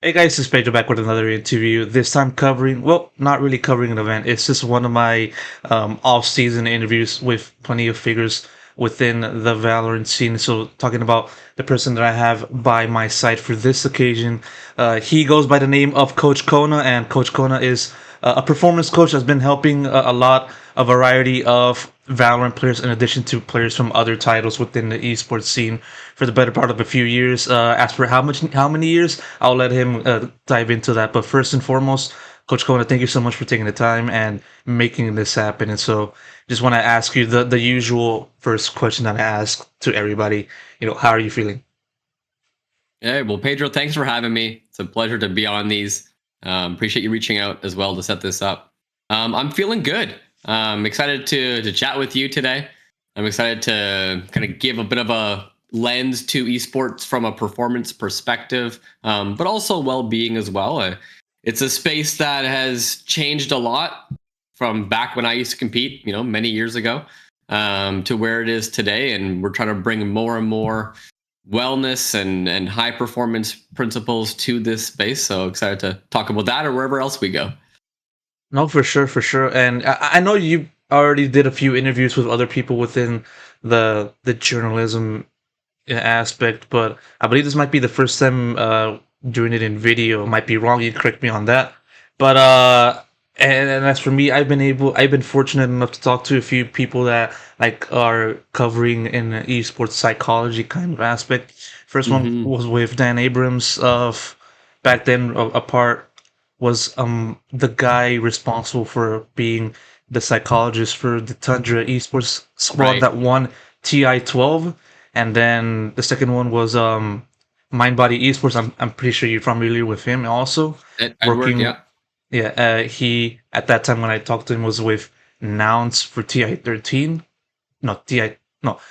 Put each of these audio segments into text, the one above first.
Hey guys, this is Pedro back with another interview. This time covering, well, not really covering an event. It's just one of my off-season interviews with plenty of figures within the Valorant scene. So talking about the person that I have by my side for this occasion, he goes by the name of Coach Kona, and Coach Kona is a performance coach that's been helping a variety of Valorant players in addition to players from other titles within the esports scene for the better part of a few years. As for how many years, I'll let him dive into that. But first and foremost, Coach Kona, thank you so much for taking the time and making this happen. And so, just want to ask you the usual first question that I ask to everybody. How are you feeling? Hey, well, Pedro, thanks for having me. It's a pleasure to be on these. Appreciate you reaching out as well to set this up. I'm feeling good. Excited to chat with you today. I'm excited to kind of give a bit of a lens to esports from a performance perspective, but also well-being as well. It's a space that has changed a lot from back when I used to compete, many years ago, to where it is today, and we're trying to bring more and more wellness and high performance principles to this space. So excited to talk about that or wherever else we go. No, for sure, for sure. And I know you already did a few interviews with other people within the journalism aspect, but I believe this might be the first time doing it in video. Might be wrong. You can correct me on that. But and as for me, I've been fortunate enough to talk to a few people that like are covering in an esports psychology kind of aspect. First one Hmm. was with Dan Abrams of back then a part was the guy responsible for being the psychologist for the Tundra esports squad Right. that won TI 12, and then the second one was Mind Body Esports. I'm pretty sure you're familiar with him also. Edward, Working, yeah. yeah. He at that time when I talked to him was with Nouns for TI 13. No, TI no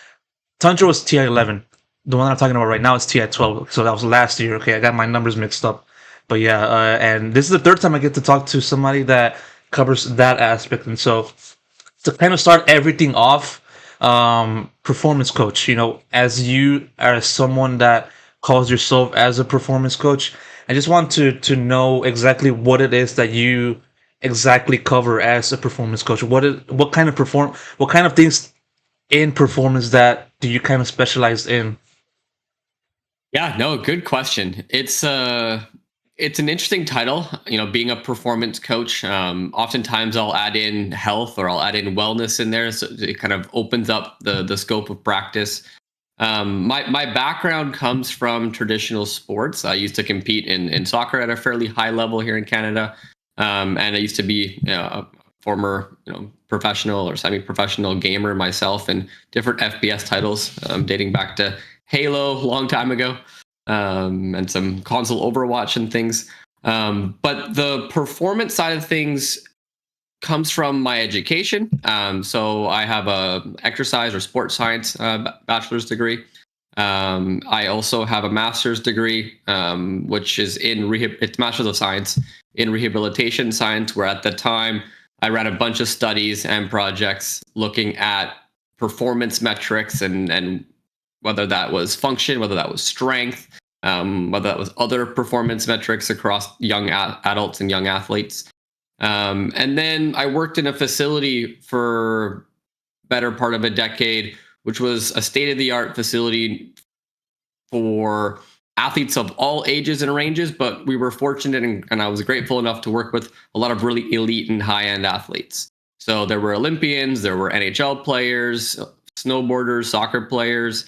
Tundra was TI 11. The one I'm talking about right now is TI 12. So that was last year. Okay, I got my numbers mixed up. But yeah, and this is the third time I get to talk to somebody that covers that aspect. And so to kind of start everything off, performance coach, as you are someone that calls yourself as a performance coach, I just want to know exactly what it is that you exactly cover as a performance coach. What kind of things in performance that do you kind of specialize in? Yeah, no, good question. It's an interesting title, being a performance coach. Oftentimes I'll add in health or I'll add in wellness in there. So it kind of opens up the scope of practice. My background comes from traditional sports. I used to compete in soccer at a fairly high level here in Canada. And I used to be a former professional or semi-professional gamer myself in different FPS titles, dating back to Halo a long time ago, and some console Overwatch and things. But the performance side of things comes from my education. So I have a exercise or sports science bachelor's degree. I also have a master's degree, which is in it's master's of science in rehabilitation science. Where at the time I ran a bunch of studies and projects looking at performance metrics and whether that was function, whether that was strength, whether that was other performance metrics across young adults and young athletes. And then I worked in a facility for better part of a decade, which was a state of the art facility for athletes of all ages and ranges. But we were fortunate, and I was grateful enough to work with a lot of really elite and high end athletes. So there were Olympians, there were NHL players, snowboarders, soccer players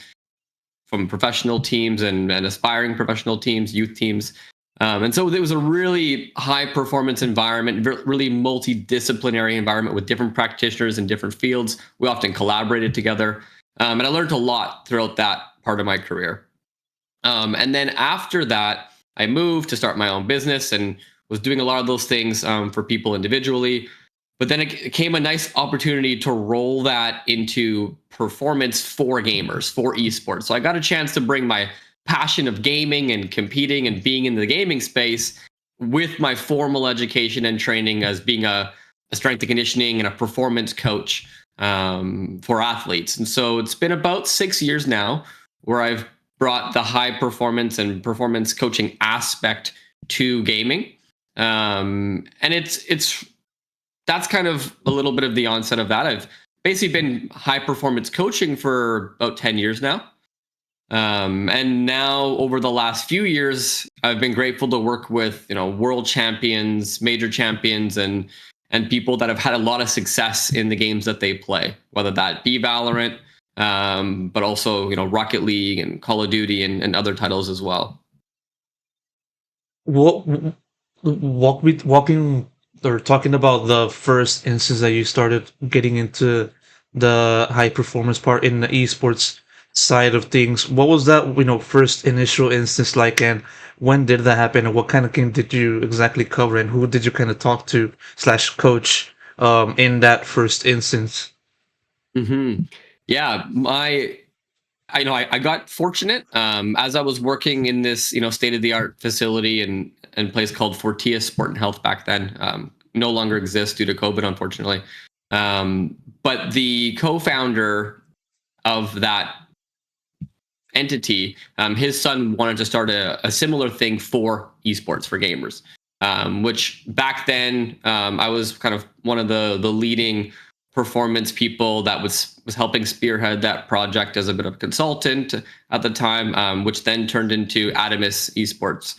from professional teams and aspiring professional teams, youth teams. And so it was a really high performance environment, really multidisciplinary environment with different practitioners in different fields. We often collaborated together. And I learned a lot throughout that part of my career. And then after that, I moved to start my own business and was doing a lot of those things for people individually. But then it came a nice opportunity to roll that into performance for gamers, for esports. So I got a chance to bring my passion of gaming and competing and being in the gaming space with my formal education and training as being a strength and conditioning and a performance coach for athletes. And so it's been about 6 years now where I've brought the high performance and performance coaching aspect to gaming. And it's that's kind of a little bit of the onset of that. I've basically been high performance coaching for about 10 years now. And now over the last few years, I've been grateful to work with, world champions, major champions, and people that have had a lot of success in the games that they play, whether that be Valorant, but also, Rocket League and Call of Duty and other titles as well. What walking or talking about the first instance that you started getting into the high performance part in the esports side of things? What was that, first initial instance like, and when did that happen, and what kind of game did you exactly cover, and who did you kind of talk to slash coach in that first instance? Hmm. Yeah, I got fortunate as I was working in this state of the art facility and place called Fortia Sport and Health back then. No longer exists due to COVID, unfortunately. But the co-founder of that entity, his son wanted to start a similar thing for esports, for gamers. Which back then I was kind of one of the leading performance people that was helping spearhead that project as a bit of a consultant at the time, which then turned into Adamus Esports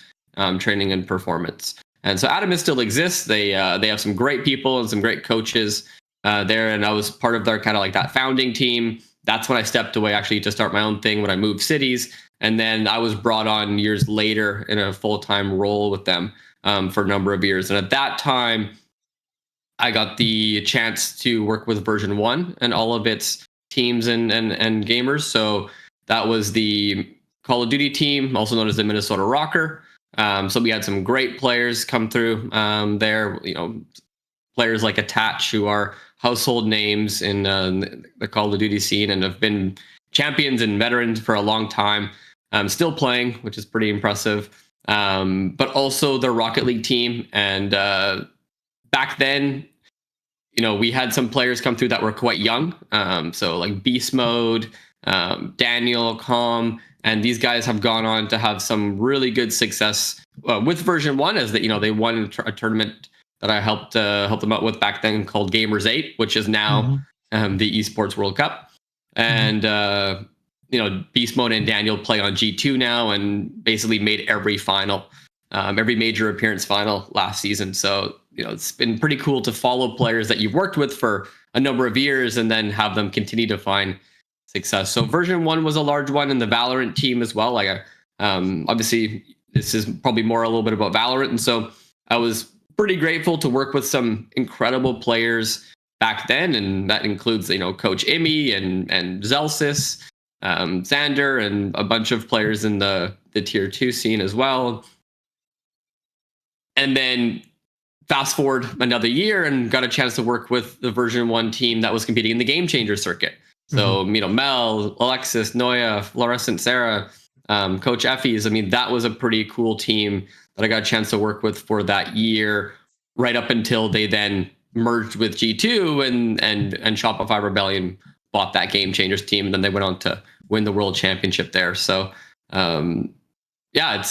training and performance. And so Adamus still exists. They have some great people and some great coaches there, and I was part of their kind of like that founding team. That's when I stepped away actually to start my own thing when I moved cities, and then I was brought on years later in a full-time role with them for a number of years. And at that time, I got the chance to work with version 1 and all of its teams and gamers. So that was the Call of Duty team, also known as the Minnesota Rocker. So we had some great players come through there, players like Attach, who are household names in the Call of Duty scene and have been champions and veterans for a long time, still playing, which is pretty impressive. But also the Rocket League team. And back then, we had some players come through that were quite young. So like Beast Mode, Daniel, Calm, and these guys have gone on to have some really good success with version 1, as that they won a tournament that I helped them out with back then called Gamers 8, which is now the Esports World Cup. And Beast Mode and Daniel play on G2 now and basically made every final, every major appearance final last season. So it's been pretty cool to follow players that you've worked with for a number of years and then have them continue to find success. So version 1 was a large one, and the Valorant team as well. Like, obviously, this is probably more a little bit about Valorant, and so I was pretty grateful to work with some incredible players back then, and that includes Coach Imi and Zellsis, Xander, and a bunch of players in the tier 2 scene as well. And then fast forward another year and got a chance to work with the version 1 team that was competing in the Game Changer circuit. So, Mel, Alexis, Noya, Fluorescent Sarah, Coach Effie's. I mean, that was a pretty cool team that I got a chance to work with for that year, right up until they then merged with G2 and Shopify Rebellion bought that Game Changers team, and then they went on to win the world championship there. So, yeah,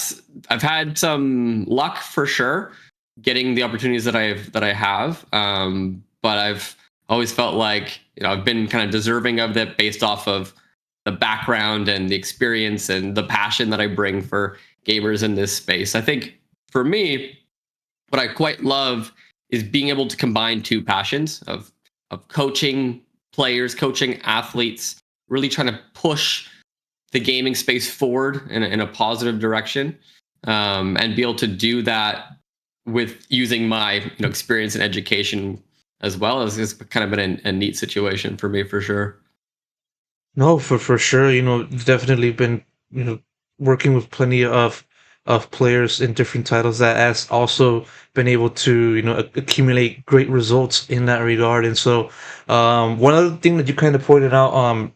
I've had some luck for sure getting the opportunities that I have, but I've always felt like I've been kind of deserving of that based off of the background and the experience and the passion that I bring for gamers in this space. I think for me, what I quite love is being able to combine two passions of coaching players, coaching athletes, really trying to push the gaming space forward in a positive direction, and be able to do that with using my experience and education as well. As kind of been a neat situation for me, for sure. No, for sure. Definitely been working with plenty of players in different titles that has also been able to accumulate great results in that regard. And so, one other thing that you kind of pointed out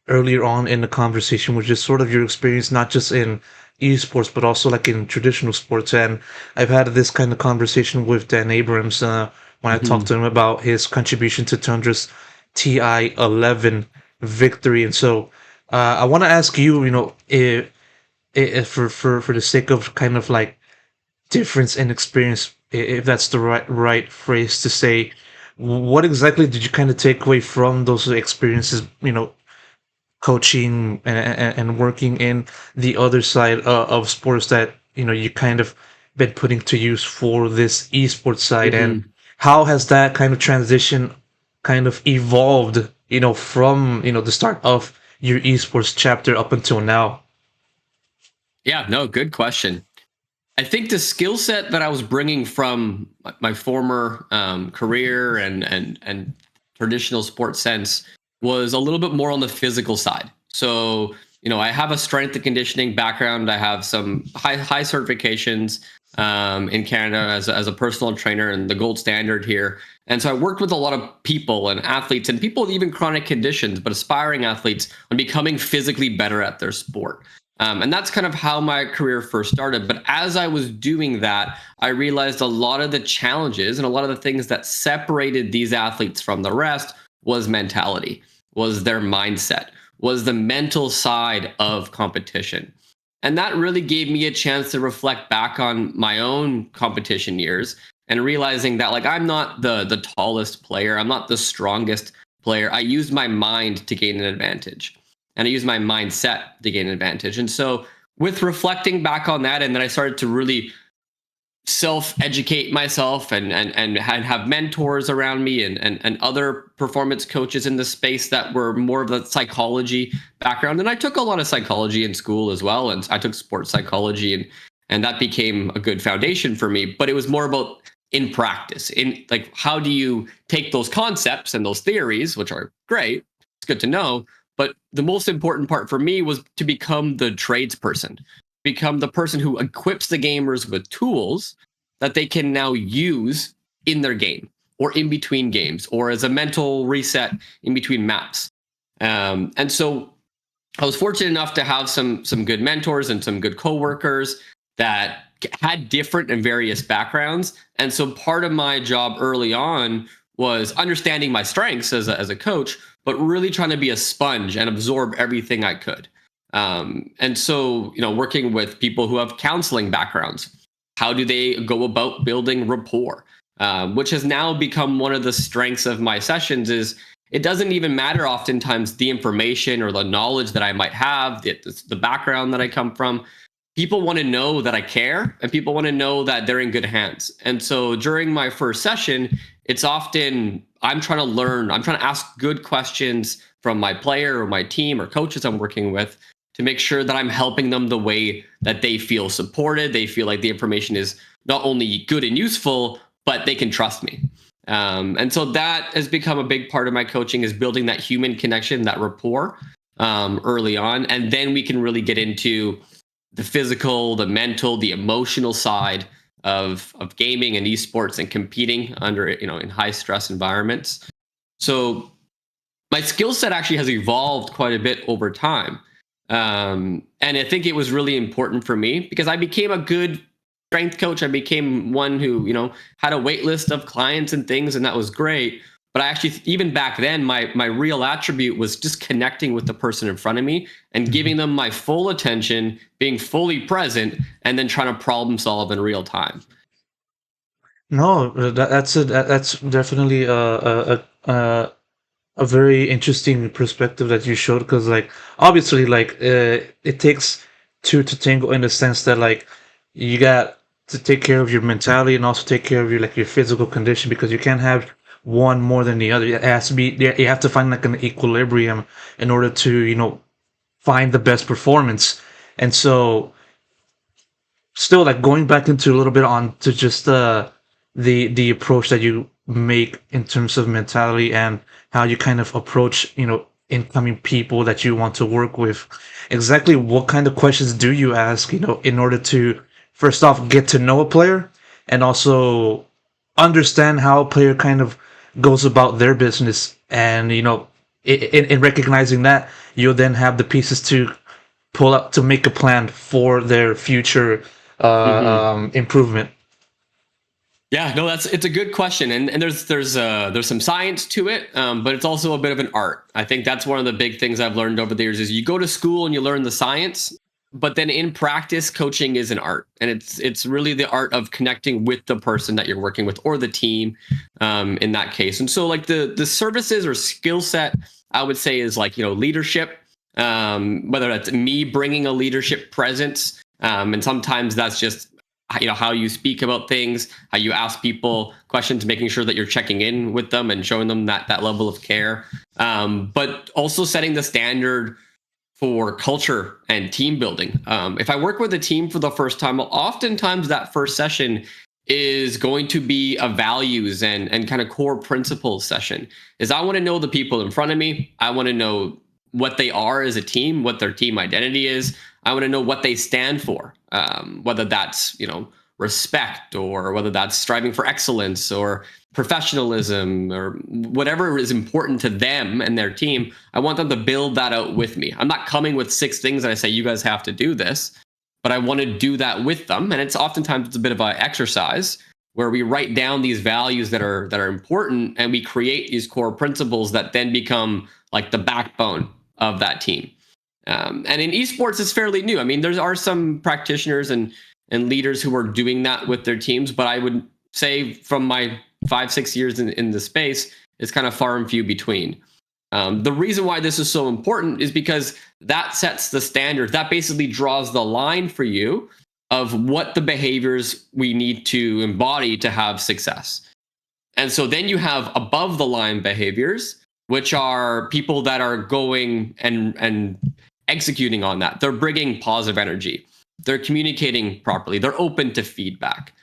earlier on in the conversation was just sort of your experience, not just in esports, but also like in traditional sports. And I've had this kind of conversation with Dan Abrams when I talked to him about his contribution to Tundra's TI-11 victory. And so I want to ask you, if for the sake of kind of like difference in experience, if that's the right phrase to say. What exactly did you kind of take away from those experiences? Coaching and working in the other side of sports that you kind of been putting to use for this esports side, and Mhm. how has that kind of transition kind of evolved from the start of your esports chapter up until now? Yeah, no, good question. I think the skill set that I was bringing from my former career and traditional sports sense was a little bit more on the physical side. So, I have a strength and conditioning background. I have some high certifications in Canada as a personal trainer and the gold standard here. And so I worked with a lot of people and athletes and people with even chronic conditions, but aspiring athletes on becoming physically better at their sport. And that's kind of how my career first started. But as I was doing that, I realized a lot of the challenges and a lot of the things that separated these athletes from the rest was mentality, was their mindset, was the mental side of competition. And that really gave me a chance to reflect back on my own competition years and realizing that, like, I'm not the tallest player, I'm not the strongest player. I used my mind to gain an advantage, and I use my mindset to gain an advantage. And so, with reflecting back on that, and then I started to really self-educate myself and have mentors around me and other performance coaches in the space that were more of the psychology background. And I took a lot of psychology in school as well, and I took sports psychology, and that became a good foundation for me. But it was more about in practice, in like, how do you take those concepts and those theories, which are great, it's good to know, but the most important part for me was to become the tradesperson, become the person who equips the gamers with tools that they can now use in their game or in between games or as a mental reset in between maps. And so I was fortunate enough to have some good mentors and some good coworkers that had different and various backgrounds. And so part of my job early on was understanding my strengths as a coach, but really trying to be a sponge and absorb everything I could. And so, working with people who have counseling backgrounds, how do they go about building rapport? Which has now become one of the strengths of my sessions. Is it doesn't even matter oftentimes the information or the knowledge that I might have, the background that I come from. People want to know that I care, and people want to know that they're in good hands. And so during my first session, it's often I'm trying to learn, I'm trying to ask good questions from my player or my team or coaches I'm working with to make sure that I'm helping them the way that they feel supported. They feel like the information is not only good and useful, but they can trust me. And so that has become a big part of my coaching, is building that human connection, that rapport early on. And then we can really get into the physical, the mental, the emotional side of gaming and esports and competing under, in high stress environments. So my skill set actually has evolved quite a bit over time. And I think it was really important for me because I became a good strength coach. I became one who, had a wait list of clients and things, and that was great. But I actually, even back then, my real attribute was just connecting with the person in front of me and giving them my full attention, being fully present, and then trying to problem solve in real time. No, that's definitely a very interesting perspective that you showed, because like obviously like it takes two to tango, in the sense that like you got to take care of your mentality and also take care of your physical condition, because you can't have one more than the other. It has to be, you have to find like an equilibrium in order to find the best performance. And so still, like, going back into a little bit on to just the approach that you make in terms of mentality and how you kind of approach incoming people that you want to work with. Exactly what kind of questions do you ask, in order to first off get to know a player, and also understand how a player kind of goes about their business, and in recognizing that, you'll then have the pieces to pull up to make a plan for their future Mhm. improvement. Yeah, no, it's a good question, and there's some science to it, but it's also a bit of an art. I think that's one of the big things I've learned over the years is you go to school and you learn the science, But then in practice, coaching is an art, and it's really the art of connecting with the person that you're working with or the team, in that case. And so like the services or skill set, I would say is like, leadership, whether that's me bringing a leadership presence, and sometimes that's just how you speak about things, how you ask people questions, making sure that you're checking in with them and showing them that level of care, but also setting the standard for culture and team building. If I work with a team for the first time, oftentimes that first session is going to be a values and kind of core principles session. Is I want to know the people in front of me. I want to know what they are as a team, what their team identity is. I want to know what they stand for, whether that's respect, or whether that's striving for excellence or professionalism, or whatever is important to them and their team. I want them to build that out with me. I'm not coming with 6 things that I say you guys have to do this, but I want to do that with them. And it's oftentimes a bit of an exercise where we write down these values that are important, and we create these core principles that then become like the backbone of that team. And in esports, it's fairly new. I mean, there are some practitioners and leaders who are doing that with their teams, but I would say from my 5-6 years in the space, it's kind of far and few between. The reason why this is so important is because that sets the standard. That basically draws the line for you of what the behaviors we need to embody to have success. And so then you have above the line behaviors, which are people that are going and executing on that. They're bringing positive energy. They're communicating properly. They're open to feedback.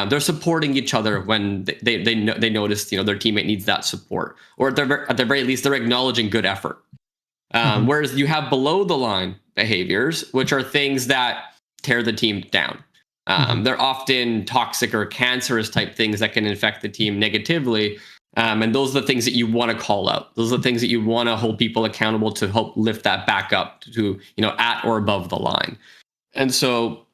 They're supporting each other when they notice their teammate needs that support, or at the very least they're acknowledging good effort. Whereas you have below the line behaviors, which are things that tear the team down. They're often toxic or cancerous type things that can infect the team negatively. And those are the things that you want to call out. Those are the things that you want to hold people accountable to help lift that back up to at or above the line. And so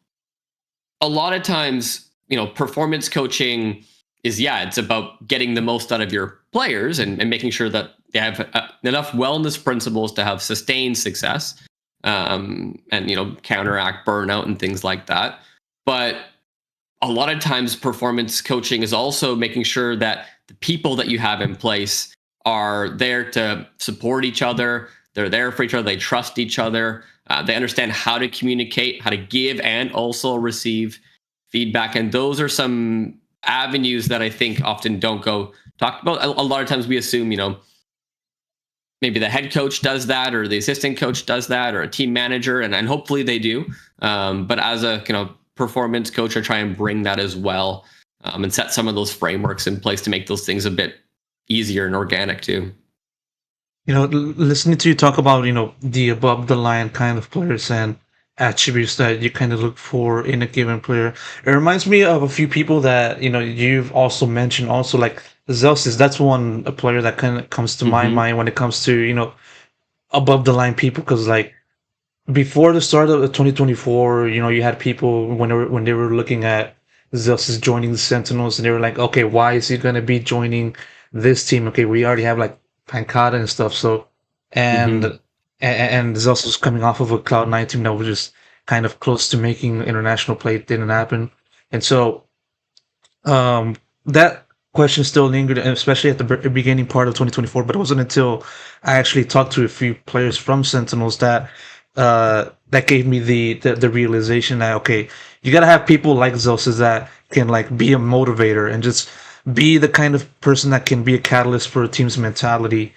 a lot of times, performance coaching is, it's about getting the most out of your players and making sure that they have enough wellness principles to have sustained success, and counteract burnout and things like that. But a lot of times performance coaching is also making sure that the people that you have in place are there to support each other. They're there for each other. They trust each other. They understand how to communicate, how to give and also receive feedback. And those are some avenues that I think often don't go talked about. A lot of times we assume, maybe the head coach does that, or the assistant coach does that, or a team manager, and hopefully they do. But as a performance coach, I try and bring that as well, and set some of those frameworks in place to make those things a bit easier and organic too. Listening to you talk about, the above the line kind of players and attributes that you kind of look for in a given player, it reminds me of a few people that, you've also mentioned, also like Zellsis. That's a player that kind of comes to my mind when it comes to, above the line people. Because like before the start of 2024, you had people when they were looking at Zellsis joining the Sentinels, and they were like, okay, why is he going to be joining this team? Okay, we already have like Pancada and stuff. So, and Zellsis was coming off of a Cloud9 team that was just kind of close to making international play. It didn't happen. And so, that question still lingered, especially at the beginning part of 2024. But it wasn't until I actually talked to a few players from Sentinels that that gave me the realization that, okay, you gotta have people like Zellsis that can like be a motivator and just be the kind of person that can be a catalyst for a team's mentality,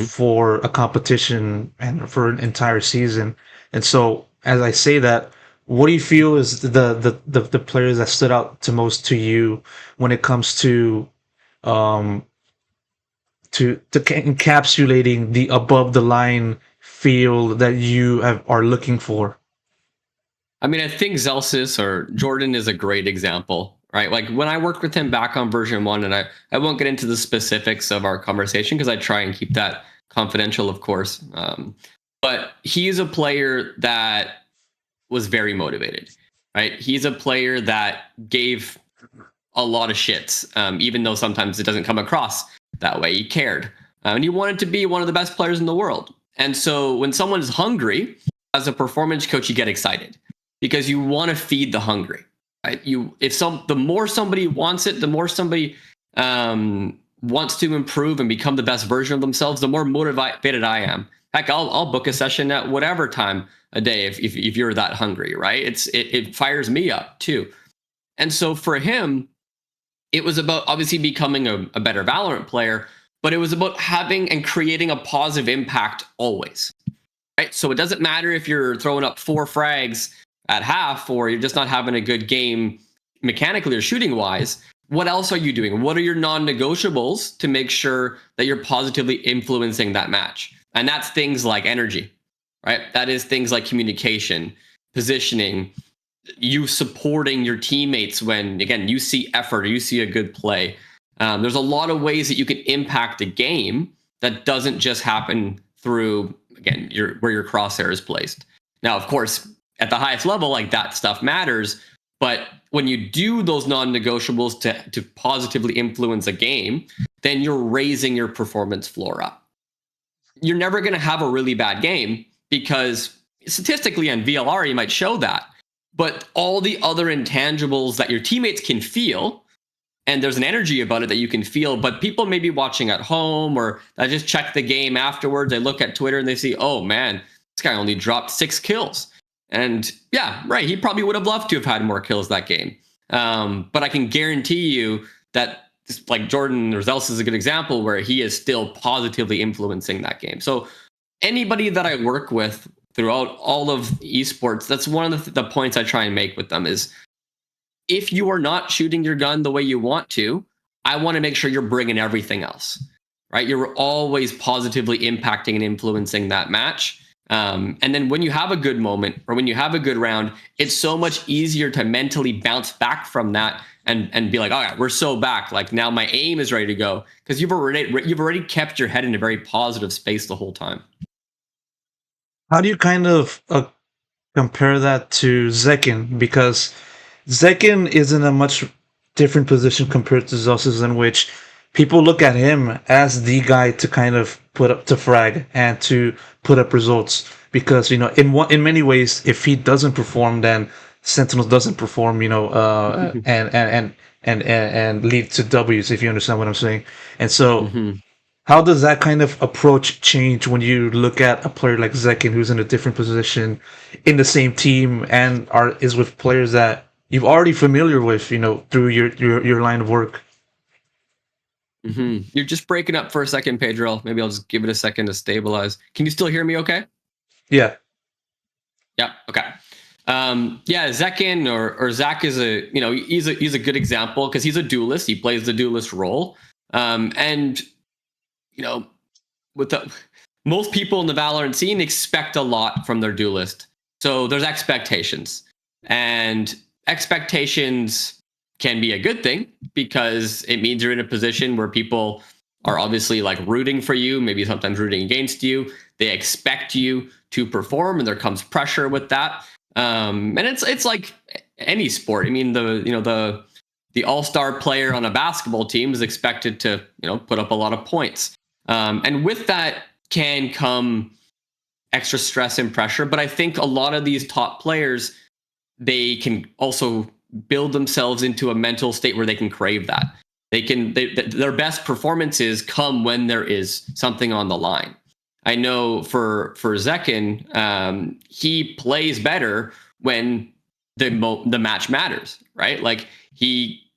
for a competition and for an entire season. And so, as I say that, what do you feel is the players that stood out to most to you when it comes to encapsulating the above the line feel that you are looking for? I mean, I think Zellsis or Jordan is a great example, right? Like when I worked with him back on version 1, and I won't get into the specifics of our conversation because I try and keep that confidential, of course. But he is a player that was very motivated, right? He's a player that gave a lot of shits, even though sometimes it doesn't come across that way. He cared, and he wanted to be one of the best players in the world. And so when someone's hungry as a performance coach, you get excited because you want to feed the hungry, right? The more somebody wants it, the more somebody wants to improve and become the best version of themselves, the more motivated I am. Heck, I'll book a session at whatever time a day if you're that hungry, right? It fires me up too. And so for him, it was about obviously becoming a better Valorant player, but it was about having and creating a positive impact always. Right? So it doesn't matter if you're throwing up 4 frags at half or you're just not having a good game mechanically or shooting wise. What else are you doing? What are your non-negotiables to make sure that you're positively influencing that match? And that's things like energy, right? That is things like communication, positioning, you supporting your teammates when, again, you see effort or you see a good play. There's a lot of ways that you can impact a game that doesn't just happen through, again, where your crosshair is placed. Now, of course, at the highest level, like that stuff matters. But when you do those non-negotiables to positively influence a game, then you're raising your performance floor up. You're never going to have a really bad game because statistically on VLR, you might show that. But all the other intangibles that your teammates can feel, and there's an energy about it that you can feel, but people may be watching at home or they just check the game afterwards. They look at Twitter and they see, oh man, this guy only dropped 6 kills. And yeah, right, he probably would have loved to have had more kills that game. But I can guarantee you that, like Jordan or Zellsis is a good example where he is still positively influencing that game. So anybody that I work with throughout all of esports, that's one of the points I try and make with them is, if you are not shooting your gun the way you want to, I want to make sure you're bringing everything else, right? You're always positively impacting and influencing that match. And then when you have a good moment or when you have a good round, it's so much easier to mentally bounce back from that and be like, all right, we're so back. Like now my aim is ready to go because you've already kept your head in a very positive space the whole time. How do you kind of compare that to zekken? Because zekken is in a much different position compared to Zellsis, in which people look at him as the guy to kind of put up to frag and to put up results. Because in many ways, if he doesn't perform, then Sentinels doesn't perform. And lead to W's, if you understand what I'm saying. And so. Mm-hmm. How does that kind of approach change when you look at a player like zekken, who's in a different position in the same team and is with players that you've already familiar with, through your line of work? Mm-hmm. You're just breaking up for a second, Pedro. Maybe I'll just give it a second to stabilize. Can you still hear me okay? Yeah. Yeah. Okay. Zekken or Zach is he's a good example because he's a duelist. He plays the duelist role. Most people in the Valorant scene expect a lot from their duelist. So there's expectations. And expectations can be a good thing because it means you're in a position where people are obviously like rooting for you, maybe sometimes rooting against you. They expect you to perform and there comes pressure with that. And it's like any sport. I mean, the all-star player on a basketball team is expected to, put up a lot of points. And with that can come extra stress and pressure. But I think a lot of these top players, they can also build themselves into a mental state where they can crave that. Their best performances come when there is something on the line. I know for zekken, he plays better when the match matters, right? Like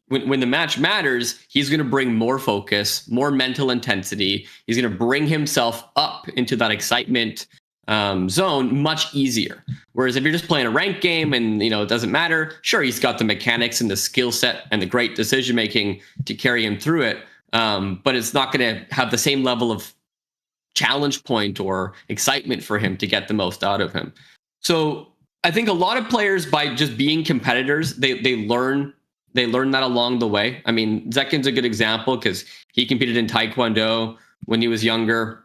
when the match matters, he's going to bring more focus, more mental intensity. He's going to bring himself up into that excitement zone much easier. Whereas if you're just playing a ranked game and it doesn't matter, sure, he's got the mechanics and the skill set and the great decision making to carry him through it, but it's not going to have the same level of challenge point or excitement for him to get the most out of him. So I think a lot of players, by just being competitors, they learn that along the way. I mean, Zekken's a good example because he competed in Taekwondo when he was younger.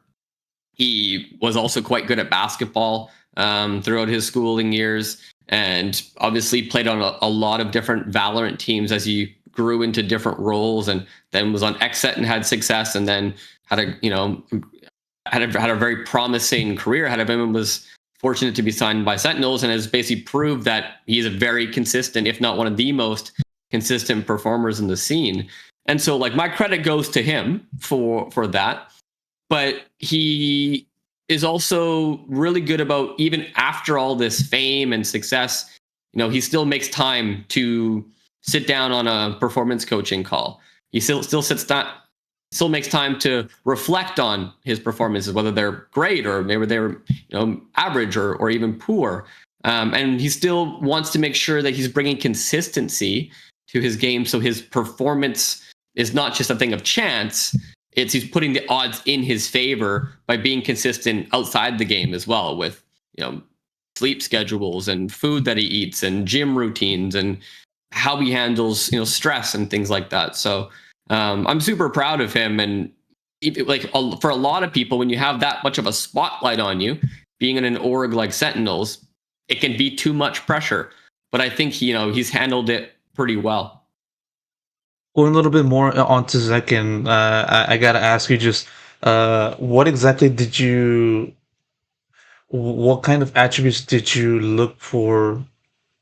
He was also quite good at basketball throughout his schooling years, and obviously played on a lot of different Valorant teams as he grew into different roles, and then was on XSET and had success, and then had a very promising career ahead of him and was fortunate to be signed by Sentinels and has basically proved that he's a very consistent, if not one of the most consistent performers in the scene. And so like my credit goes to him for that. But he is also really good about, even after all this fame and success, he still makes time to sit down on a performance coaching call. He still makes time to reflect on his performances, whether they're great or maybe they're average or even poor. And he still wants to make sure that he's bringing consistency to his game, so his performance is not just a thing of chance. He's putting the odds in his favor by being consistent outside the game as well, with sleep schedules and food that he eats and gym routines and how he handles stress and things like that. So I'm super proud of him. And for a lot of people, when you have that much of a spotlight on you, being in an org like Sentinels, it can be too much pressure. But I think he's handled it pretty well. Going a little bit more onto zekken, I gotta ask you just what exactly what kind of attributes did you look for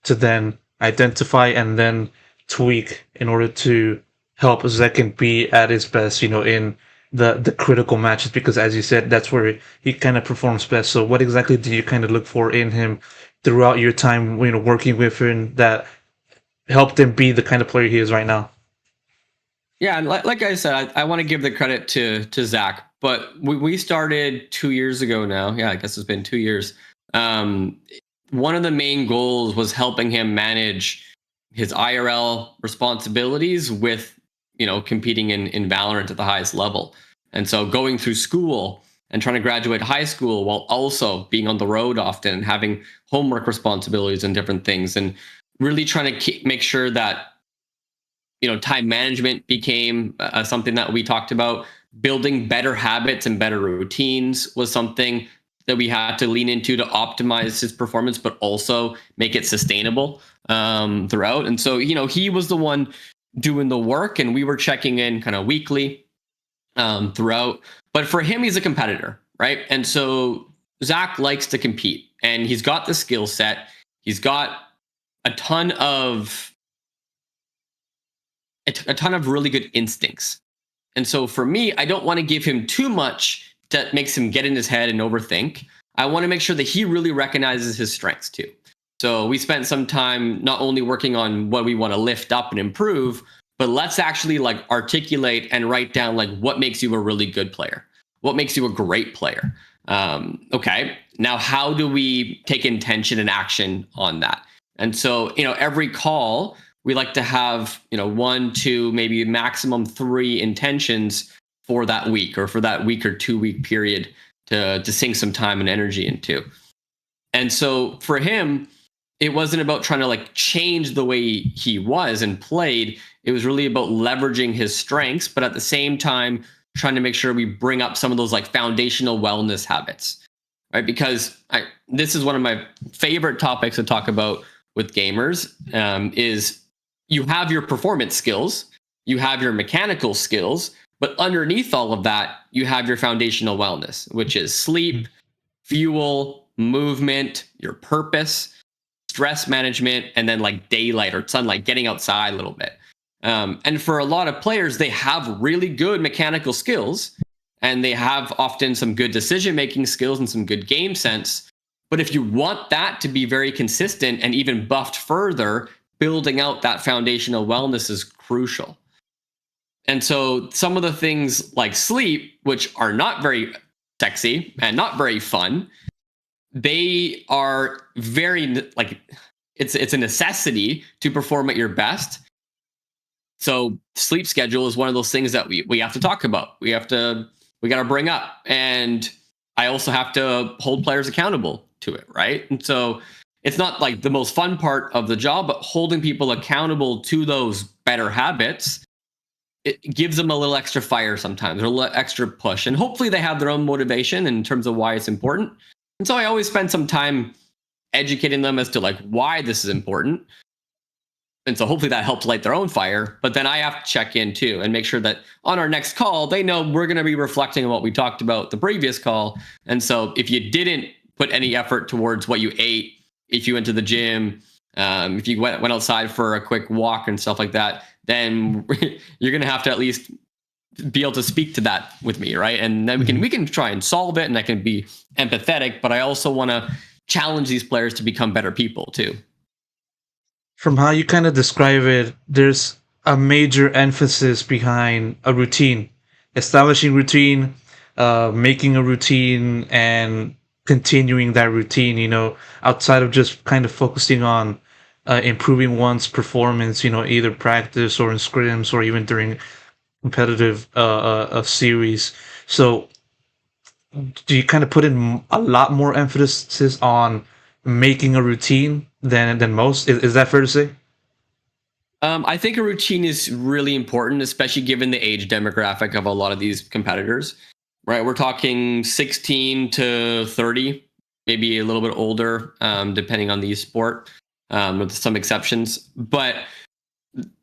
to then identify and then tweak in order to help zekken be at his best, in the critical matches? Because as you said, that's where he kind of performs best. So what exactly do you kind of look for in him throughout your time, working with him, that helped him be the kind of player he is right now? Yeah, and like I said, I want to give the credit to Zach, but we started 2 years ago now. Yeah, I guess it's been 2 years. One of the main goals was helping him manage his IRL responsibilities with competing in Valorant at the highest level. And so going through school and trying to graduate high school while also being on the road often and having homework responsibilities and different things, and really trying to make sure that time management became something that we talked about. Building better habits and better routines was something that we had to lean into to optimize his performance, but also make it sustainable throughout. And so, he was the one doing the work, and we were checking in kind of weekly throughout. But for him, he's a competitor, right? And so Zach likes to compete, and he's got the skill set. He's got a ton of really good instincts. And so for me, I don't want to give him too much that makes him get in his head and overthink. I want to make sure that he really recognizes his strengths too. So we spent some time not only working on what we want to lift up and improve, but let's actually articulate and write down what makes you a really good player, what makes you a great player. Okay, now how do we take intention and action on that? And so every call, we like to have 1, 2, maybe maximum 3 intentions for that week, or for that week or 2 week period to sink some time and energy into. And so for him, it wasn't about trying to change the way he was and played. It was really about leveraging his strengths, but at the same time trying to make sure we bring up some of those foundational wellness habits, right? Because this is one of my favorite topics to talk about with gamers, is you have your performance skills, you have your mechanical skills, but underneath all of that, you have your foundational wellness, which is sleep, fuel, movement, your purpose, stress management, and then daylight or sunlight, getting outside a little bit. And for a lot of players, they have really good mechanical skills, and they have often some good decision-making skills and some good game sense. But if you want that to be very consistent and even buffed further, building out that foundational wellness is crucial. And so some of the things like sleep, which are not very sexy and not very fun, they are very it's a necessity to perform at your best. So sleep schedule is one of those things that we have to talk about. We got to bring up, and I also have to hold players accountable to it, right? And so it's not the most fun part of the job, but holding people accountable to those better habits, it gives them a little extra fire sometimes, or a little extra push. And hopefully they have their own motivation in terms of why it's important. And so I always spend some time educating them as to why this is important. And so hopefully that helps light their own fire. But then I have to check in too and make sure that on our next call, they know we're going to be reflecting on what we talked about the previous call. And so if you didn't put any effort towards what you ate, if you went to the gym, if you went outside for a quick walk and stuff like that, then you're going to have to at least be able to speak to that with me, right? And then we can try and solve it, and I can be empathetic, but I also want to challenge these players to become better people too. From how you kind of describe it, there's a major emphasis behind a routine, establishing routine, making a routine, and continuing that routine. Outside of just kind of focusing on improving one's performance. Either practice or in scrims or even during competitive series. So, do you kind of put in a lot more emphasis on making a routine than most? Is that fair to say? I think a routine is really important, especially given the age demographic of a lot of these competitors, right? We're talking 16 to 30, maybe a little bit older, depending on the sport, with some exceptions. But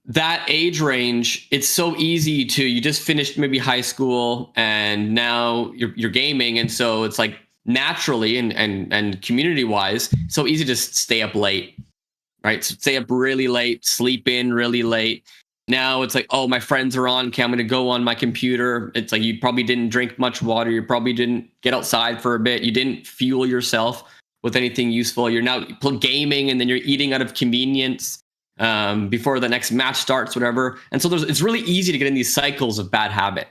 that age range, it's so easy you just finished maybe high school and now you're gaming. And so it's like naturally and community wise, so easy to stay up late, right? So stay up really late, sleep in really late. Now it's like, oh, my friends are on. Okay, I'm going to go on my computer. It's like you probably didn't drink much water. You probably didn't get outside for a bit. You didn't fuel yourself with anything useful. You're now gaming, and then you're eating out of convenience before the next match starts, whatever. And so it's really easy to get in these cycles of bad habit.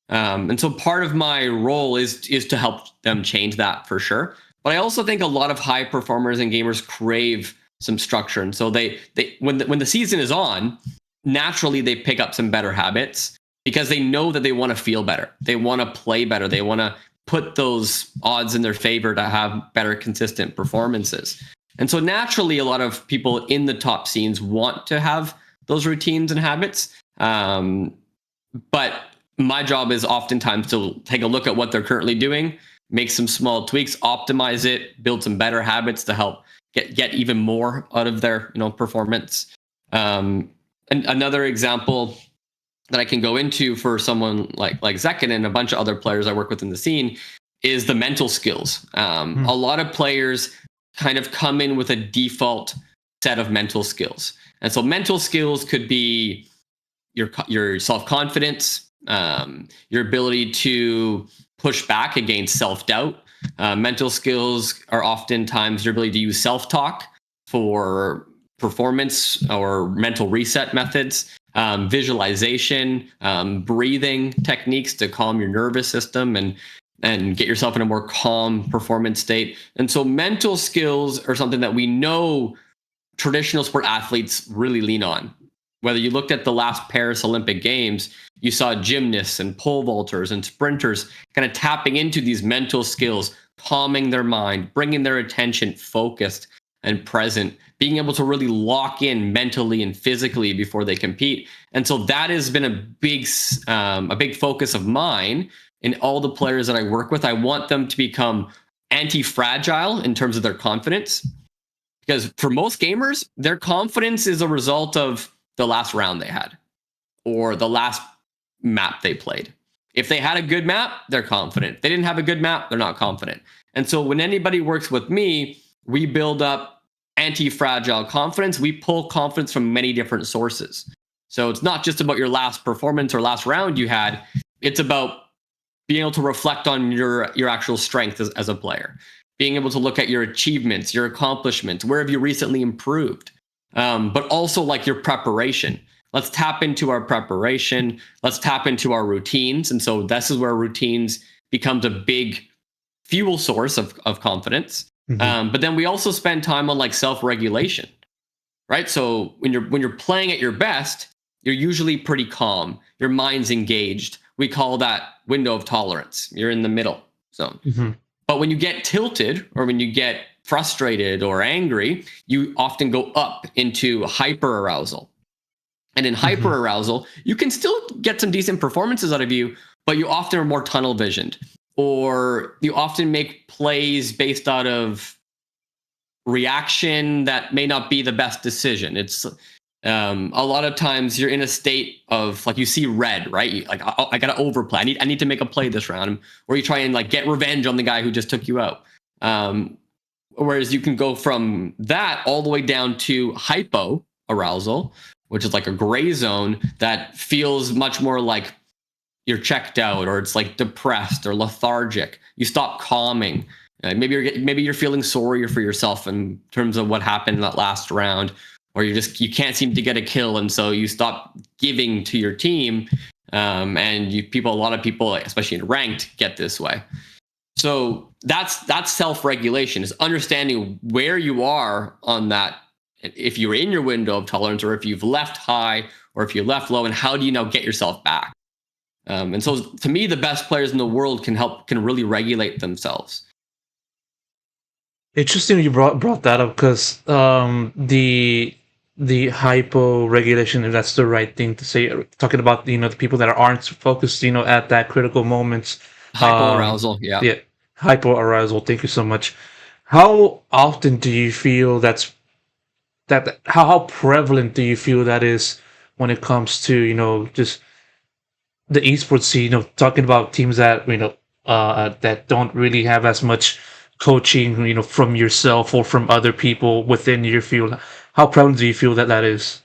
And so part of my role is to help them change that for sure. But I also think a lot of high performers and gamers crave some structure. And so they when the season is on, naturally they pick up some better habits because they know that they want to feel better. They want to play better. They want to put those odds in their favor to have better consistent performances. And so naturally, a lot of people in the top scenes want to have those routines and habits. But my job is oftentimes to take a look at what they're currently doing, make some small tweaks, optimize it, build some better habits to help get even more out of their performance. And another example that I can go into for someone like Zekken and a bunch of other players I work with in the scene is the mental skills. A lot of players kind of come in with a default set of mental skills. And so mental skills could be your self-confidence, your ability to push back against self-doubt. Mental skills are oftentimes your ability to use self-talk for performance or mental reset methods, visualization, breathing techniques to calm your nervous system and get yourself in a more calm performance state. And so mental skills are something that we know traditional sport athletes really lean on. Whether you looked at the last Paris Olympic Games, you saw gymnasts and pole vaulters and sprinters kind of tapping into these mental skills, calming their mind, bringing their attention focused and present, being able to really lock in mentally and physically before they compete. And so that has been a big focus of mine in all the players that I work with. I want them to become anti-fragile in terms of their confidence, because for most gamers, their confidence is a result of the last round they had or the last map they played. If they had a good map, they're confident. If they didn't have a good map, they're not confident. And so when anybody works with me, we build up anti-fragile confidence. We pull confidence from many different sources. So it's not just about your last performance or last round you had. It's about being able to reflect on your actual strength as a player, being able to look at your achievements, your accomplishments, where have you recently improved, but also like your preparation. Let's tap into our preparation. Let's tap into our routines. And so this is where routines becomes a big fuel source of confidence. But then we also spend time on like self-regulation, right? So when you're playing at your best, you're usually pretty calm. Your mind's engaged. We call that window of tolerance. You're in the middle zone. But when you get tilted or when you get frustrated or angry, you often go up into hyperarousal. And in hyperarousal, you can still get some decent performances out of you, but you often are more tunnel visioned, or you often make plays based out of reaction that may not be the best decision. It's a lot of times you're in a state of like, you see red, right? Like I got to overplay. I need to make a play this round, or you try and like get revenge on the guy who just took you out. Whereas you can go from that all the way down to hypoarousal, which is like a gray zone that feels much more like you're checked out, or it's like depressed or lethargic. You stop calming. Maybe you're feeling sorry for yourself in terms of what happened in that last round, or you can't seem to get a kill, and so you stop giving to your team. And a lot of people, especially in ranked, get this way. So that's self-regulation, is understanding where you are on that, if you're in your window of tolerance, or if you've left high, or if you left low, and how do you now get yourself back. And so to me, the best players in the world can really regulate themselves. Interesting you brought that up because the hypo regulation, if that's the right thing to say, talking about the people that aren't focused at that critical moments. um Hypoarousal, yeah. yeah, hypo arousal, thank you so much. How often do you feel how prevalent do you feel that is when it comes to just the esports scene, talking about teams that that don't really have as much coaching, from yourself or from other people within your field. How prevalent do you feel that is?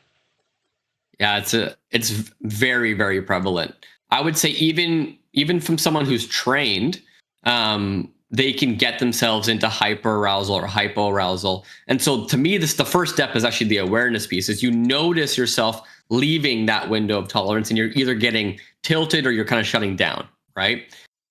Yeah, it's very, very prevalent. I would say even from someone who's trained, they can get themselves into hyperarousal or hypoarousal. And so to me, the first step is actually the awareness piece. Is you notice yourself leaving that window of tolerance, and you're either getting tilted or you're kind of shutting down, right?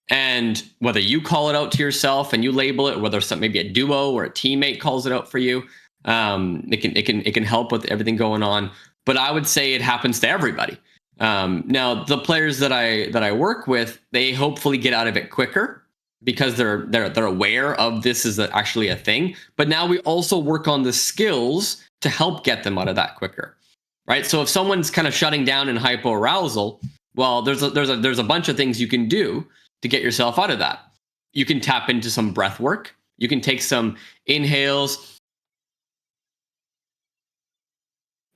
And whether you call it out to yourself and you label it, or whether maybe a duo or a teammate calls it out for you, it can help with everything going on. But I would say it happens to everybody. Now, the players that I work with, they hopefully get out of it quicker because they're aware of this is actually a thing. But now we also work on the skills to help get them out of that quicker, right? So if someone's kind of shutting down in hypoarousal, well, there's a bunch of things you can do to get yourself out of that. You can tap into some breath work. You can take some inhales,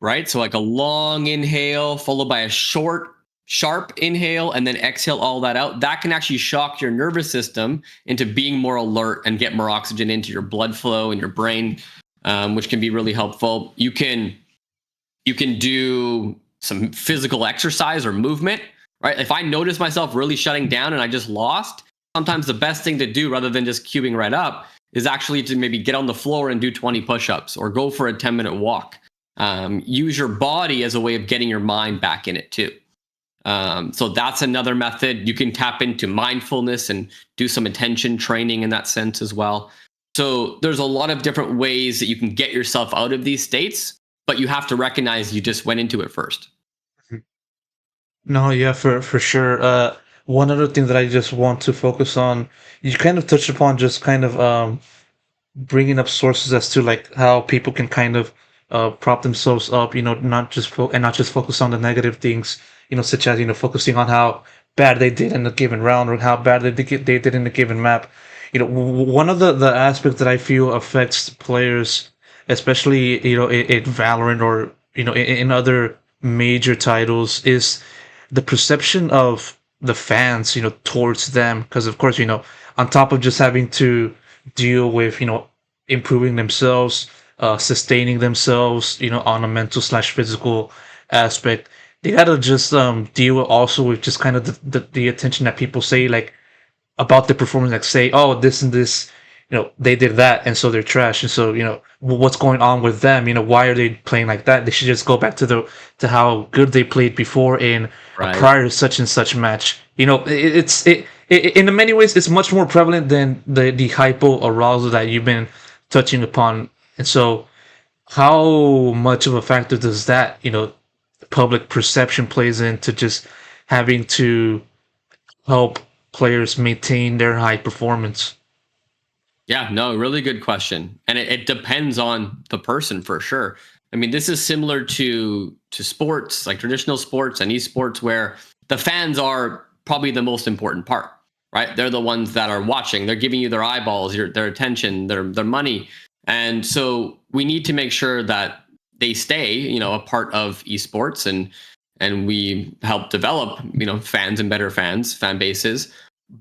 right? So like a long inhale followed by a short, sharp inhale, and then exhale all that out. That can actually shock your nervous system into being more alert and get more oxygen into your blood flow and your brain, which can be really helpful. You can do some physical exercise or movement, right? If I notice myself really shutting down and I just lost, sometimes the best thing to do, rather than just queuing right up, is actually to maybe get on the floor and do 20 push-ups or go for a 10-minute walk. Use your body as a way of getting your mind back in it too. So that's another method. You can tap into mindfulness and do some attention training in that sense as well. So there's a lot of different ways that you can get yourself out of these states, but you have to recognize you just went into it first. No, yeah, for sure. One other thing that I just want to focus on, you kind of touched upon, just kind of bringing up sources as to like how people can kind of prop themselves up, not just focus on the negative things, such as focusing on how bad they did in a given round or how bad they did in a given map. One of the aspects that I feel affects players, especially in Valorant or in other major titles, is the perception of the fans, towards them. Because of course, on top of just having to deal with, improving themselves, sustaining themselves, on a mental slash physical aspect, they gotta just deal also with just kind of the attention that people say like about the performance, like say, oh, this and this, they did that, and so they're trash, and so what's going on with them? Why are they playing like that? They should just go back to how good they played before in a Right. prior such and such match. In many ways it's much more prevalent than the hypo arousal that you've been touching upon, and so how much of a factor does that public perception plays into just having to help players maintain their high performance? Yeah, no, really good question. And it depends on the person for sure. I mean, this is similar to sports, like traditional sports and esports, where the fans are probably the most important part, right? They're the ones that are watching. They're giving you their eyeballs, their attention, their money. And so we need to make sure that they stay, a part of esports, and we help develop, fans and better fan bases.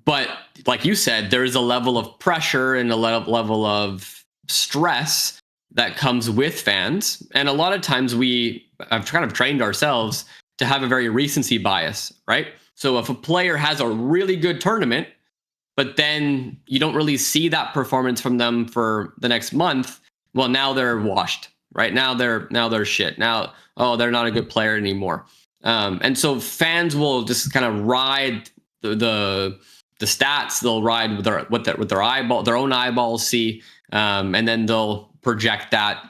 But like you said, there is a level of pressure and a level of stress that comes with fans. And a lot of times we have kind of trained ourselves to have a very recency bias, right? So if a player has a really good tournament, but then you don't really see that performance from them for the next month, well, now they're washed, right? Now they're shit. Now, oh, they're not a good player anymore. And so fans will just kind of ride the stats. They'll ride with their own eyeballs see, and then they'll project that,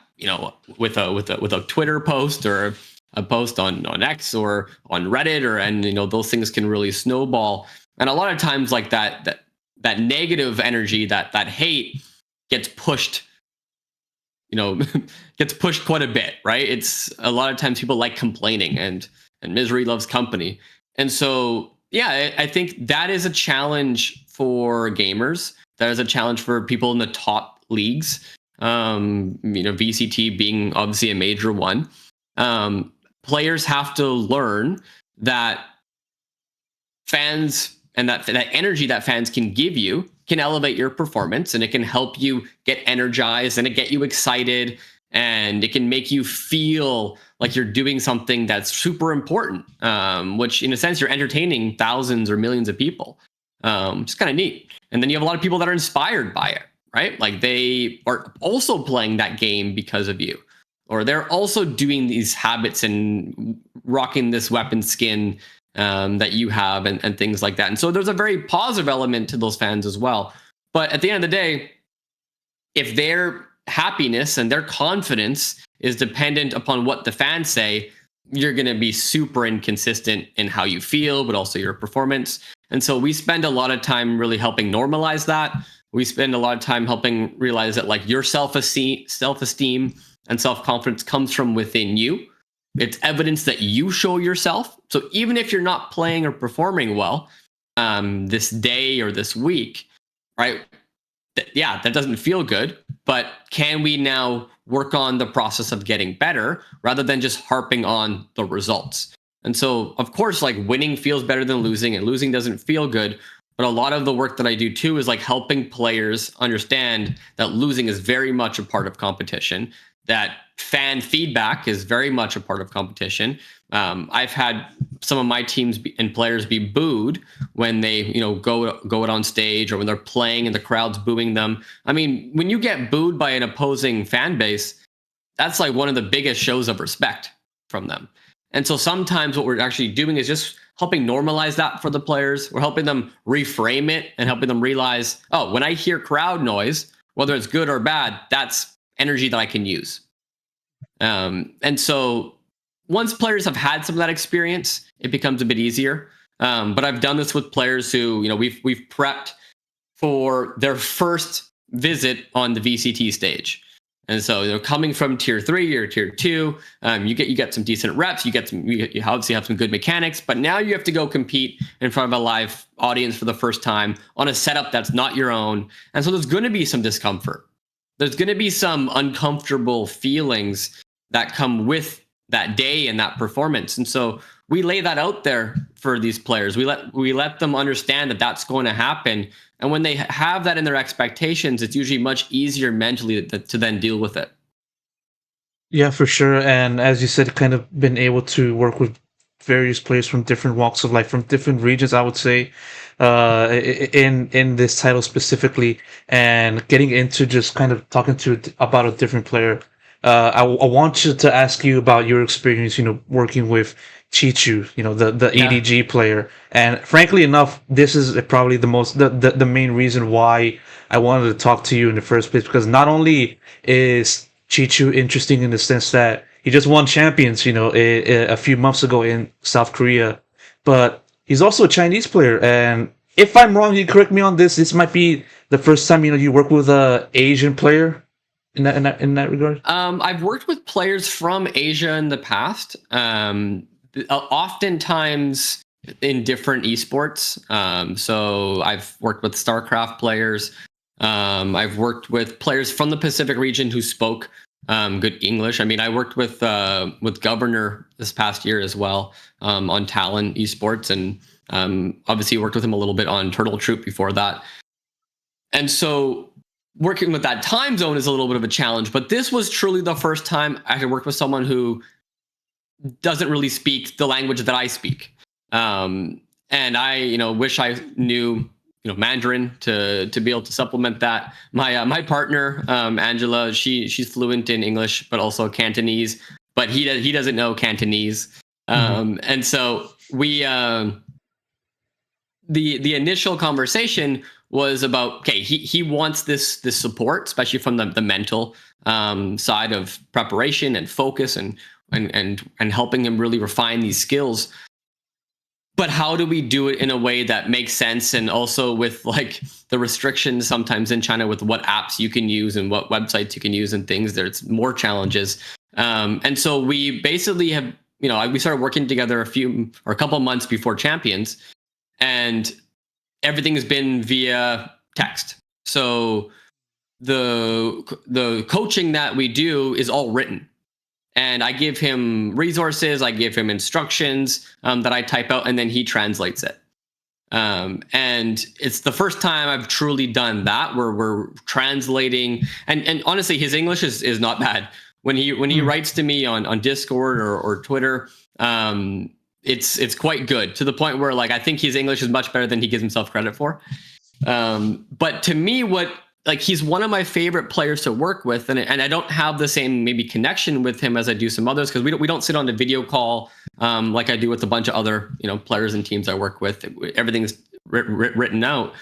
with a Twitter post or a post on X or on Reddit, and those things can really snowball. And a lot of times, like that negative energy, that hate gets pushed, gets pushed quite a bit, right? It's a lot of times people like complaining, and misery loves company. And so, yeah, I think that is a challenge for gamers. That is a challenge for people in the top leagues. VCT being obviously a major one. Players have to learn that fans and that energy that fans can give you can elevate your performance, and it can help you get energized, and it get you excited, and it can make you feel like you're doing something that's super important, which in a sense you're entertaining thousands or millions of people. It's kind of neat. And then you have a lot of people that are inspired by it, right? Like they are also playing that game because of you, or they're also doing these habits and rocking this weapon skin that you have, and things like that. And so there's a very positive element to those fans as well. But at the end of the day, if their happiness and their confidence is dependent upon what the fans say, you're going to be super inconsistent in how you feel, but also your performance. And so we spend a lot of time really helping normalize that. We spend a lot of time helping realize that, like, your self-esteem and self-confidence comes from within you. It's evidence that you show yourself. So even if you're not playing or performing well this day or this week, right? That doesn't feel good. But can we now work on the process of getting better rather than just harping on the results? And so, of course, like, winning feels better than losing, and losing doesn't feel good. But a lot of the work that I do too is like helping players understand that losing is very much a part of competition, that fan feedback is very much a part of competition. I've had some of my teams and players be booed when they, go out on stage, or when they're playing and the crowd's booing them. I mean, when you get booed by an opposing fan base, that's like one of the biggest shows of respect from them. And so sometimes what we're actually doing is just helping normalize that for the players. We're helping them reframe it and helping them realize, oh, when I hear crowd noise, whether it's good or bad, that's energy that I can use. And so once players have had some of that experience, it becomes a bit easier. But I've done this with players who, we've prepped for their first visit on the VCT stage. And so, coming from tier 3 or tier 2, you get some decent reps. You obviously have some good mechanics, but now you have to go compete in front of a live audience for the first time on a setup that's not your own. And so there's going to be some discomfort. There's going to be some uncomfortable feelings that come with that day and that performance. And so we lay that out there for these players. We let them understand that that's going to happen. And when they have that in their expectations, it's usually much easier mentally to then deal with it. Yeah, for sure. And as you said, kind of been able to work with various players from different walks of life, from different regions, I would say, in this title specifically, and getting into just kind of talking about a different player. I want you to ask you about your experience, working with CHICHOO, the Yeah. EDG player. And frankly enough, this is probably the main reason why I wanted to talk to you in the first place, because not only is CHICHOO interesting in the sense that he just won champions, a few months ago in South Korea, but he's also a Chinese player. And if I'm wrong, you correct me on this. This might be the first time you work with a Asian player in that regard. I've worked with players from Asia in the past. Oftentimes in different esports. So I've worked with StarCraft players. I've worked with players from the Pacific region who spoke good English. I mean, I worked with Governor this past year as well, on Talon Esports, and Obviously, worked with him a little bit on Turtle Troop before that. And so working with that time zone is a little bit of a challenge. But this was truly the first time I had worked with someone who doesn't really speak the language that I speak. And I, wish I knew, Mandarin to be able to supplement that. My partner, Angela, she's fluent in English, but also Cantonese. But he doesn't know Cantonese. And so we the initial conversation was about, okay, he wants this support, especially from the mental side of preparation and focus and helping him really refine these skills. But how do we do it in a way that makes sense, and also with like the restrictions sometimes in China with what apps you can use and what websites you can use and things, there's more challenges. And so we basically have, we started working together a couple of months before Champions, and everything has been via text. So the coaching that we do is all written. And I give him resources, I give him instructions that I type out, and then he translates it. And it's the first time I've truly done that, where we're translating. And honestly, his English is not bad. When he writes to me on Discord or Twitter, it's quite good, to the point where like I think his English is much better than he gives himself credit for. But to me, he's one of my favorite players to work with, and I don't have the same maybe connection with him as I do some others, because we don't sit on a video call like I do with a bunch of other players and teams I work with. Everything's written out,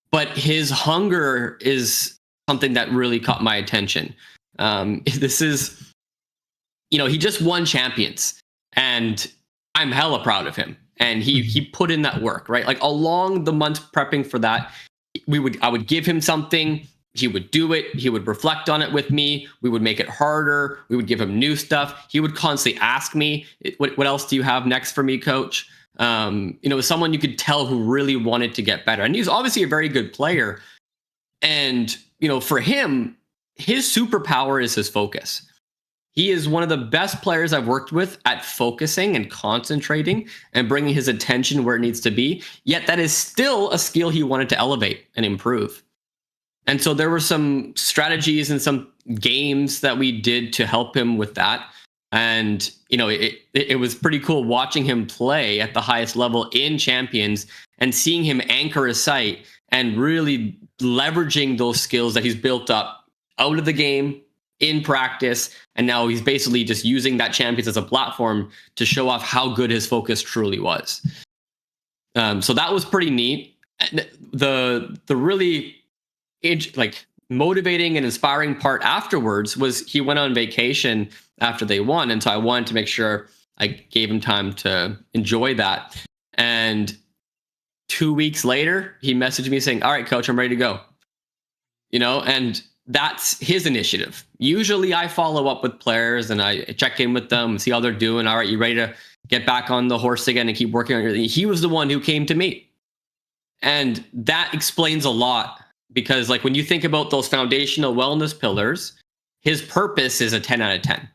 but his hunger is something that really caught my attention. This is, he just won Champions, and I'm hella proud of him. And he put in that work, right? Like along the months prepping for that, I would give him something, he would do it, he would reflect on it with me, we would make it harder, we would give him new stuff. He would constantly ask me, what else do you have next for me, coach? Someone you could tell who really wanted to get better. And he's obviously a very good player. And, for him, his superpower is his focus. He is one of the best players I've worked with at focusing and concentrating and bringing his attention where it needs to be. Yet that is still a skill he wanted to elevate and improve. And so there were some strategies and some games that we did to help him with that. And, it was pretty cool watching him play at the highest level in Champions and seeing him anchor his sight and really leveraging those skills that he's built up out of the game, in practice, and now he's basically just using that Champions as a platform to show off how good his focus truly was. So that was pretty neat. The really motivating and inspiring part afterwards was he went on vacation after they won, and so I wanted to make sure I gave him time to enjoy that. And 2 weeks later, he messaged me saying, "All right, coach, I'm ready to go." And that's his initiative. Usually I follow up with players and I check in with them, see how they're doing. All right, you ready to get back on the horse again and keep working on it? He was the one who came to me. And that explains a lot, because when you think about those foundational wellness pillars, his purpose is a 10 out of 10.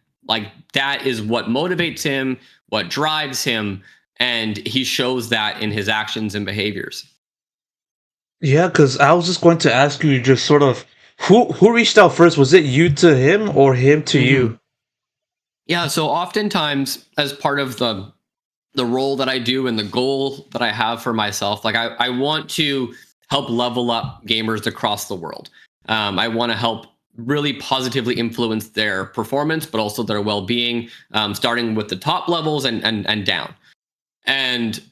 That is what motivates him, what drives him, and he shows that in his actions and behaviors. Yeah, because I was just going to ask you, just sort of, who reached out first? Was it you to him or him to you? Yeah, so oftentimes as part of the role that I do and the goal that I have for myself, I want to help level up gamers across the world. I want to help really positively influence their performance, but also their well-being, starting with the top levels and down. And,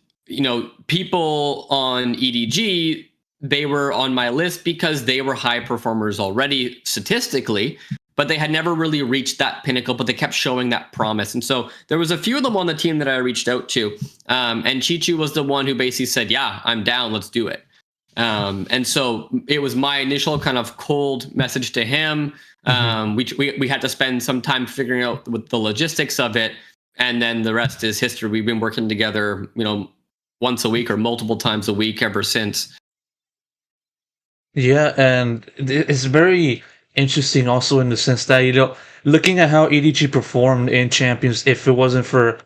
people on EDG, they were on my list because they were high performers already statistically, but they had never really reached that pinnacle, but they kept showing that promise. And so there was a few of them on the team that I reached out to. And CHICHOO was the one who basically said, yeah, I'm down, let's do it. And so it was my initial kind of cold message to him. We had to spend some time figuring out with the logistics of it. And then the rest is history. We've been working together, once a week or multiple times a week ever since. Yeah, and it's very interesting also in the sense that, looking at how EDG performed in Champions, if it wasn't for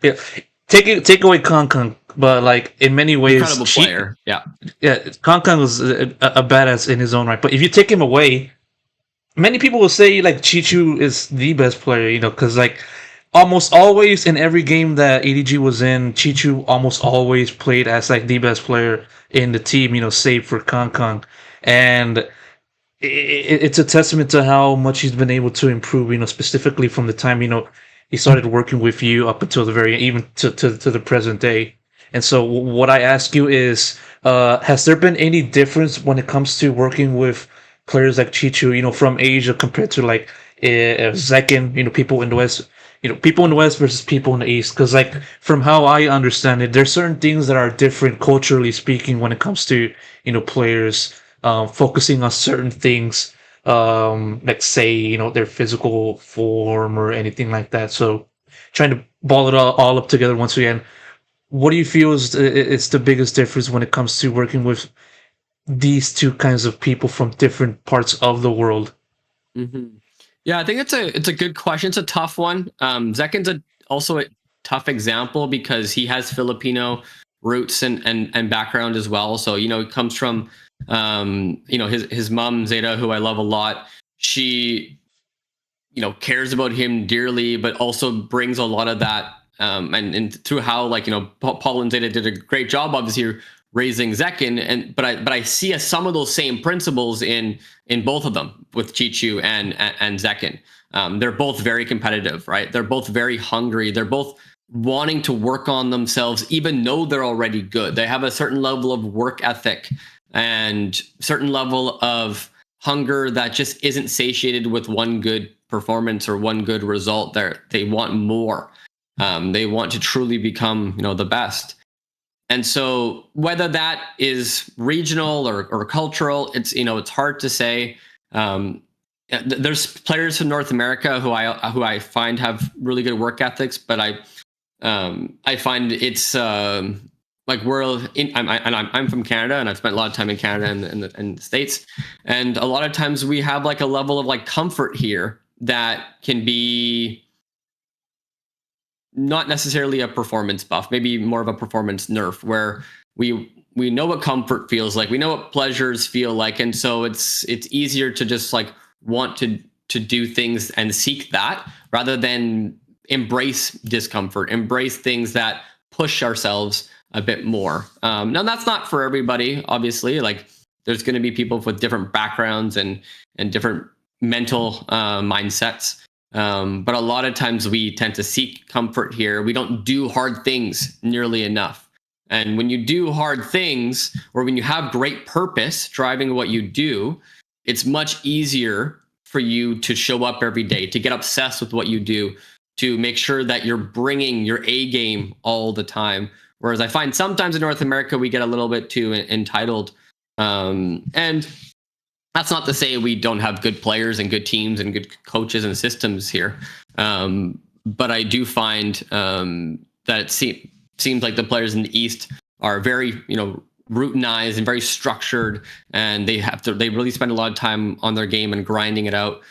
take away but like in many ways, Incredible player. Yeah. yeah, Kong was a badass in his own right. But if you take him away, many people will say like CHICHOO is the best player, because like almost always in every game that EDG was in, CHICHOO almost always played as like the best player in the team, save for Kong. And it's a testament to how much he's been able to improve, specifically from the time, he started working with you up until the very, even to the present day. And so what I ask you is, has there been any difference when it comes to working with players like CHICHOO, from Asia compared to like zekken, people in the West, people in the West versus people in the East? Because like from how I understand it, there's certain things that are different culturally speaking when it comes to players focusing on certain things, like say their physical form or anything like that. So trying to ball it all up together once again. What do you feel is the biggest difference when it comes to working with these two kinds of people from different parts of the world? Hmm. Yeah, I think it's a good question. It's a tough one. Zekken's also a tough example because he has Filipino roots and background as well. So it comes from his mom Zeta, who I love a lot. She cares about him dearly, but also brings a lot of that. And through how Paul and Zeta did a great job, obviously raising Zekken, but I see some of those same principles in both of them with CHICHOO and Zekken. They're both very competitive, right? They're both very hungry. They're both wanting to work on themselves, even though they're already good. They have a certain level of work ethic and certain level of hunger that just isn't satiated with one good performance or one good result. They want more. They want to truly become the best. And so whether that is regional or cultural, it's hard to say. There's players from North America who I find have really good work ethics, but I find it's like I'm from Canada, and I've spent a lot of time in Canada and the States, and a lot of times we have like a level of like comfort here that can be not necessarily a performance buff, maybe more of a performance nerf, where we know what comfort feels like, we know what pleasures feel like, and so it's easier to just like want to do things and seek that rather than embrace discomfort, embrace things that push ourselves a bit more. Now that's not for everybody, obviously. Like there's going to be people with different backgrounds and different mental mindsets. But a lot of times we tend to seek comfort here. We don't do hard things nearly enough. And when you do hard things, or when you have great purpose driving what you do, it's much easier for you to show up every day, to get obsessed with what you do, to make sure that you're bringing your A game all the time. Whereas I find sometimes in North America, we get a little bit too entitled. And that's not to say we don't have good players and good teams and good coaches and systems here. But I do find that it seems like the players in the East are very, routinized and very structured, and they really spend a lot of time on their game and grinding it out.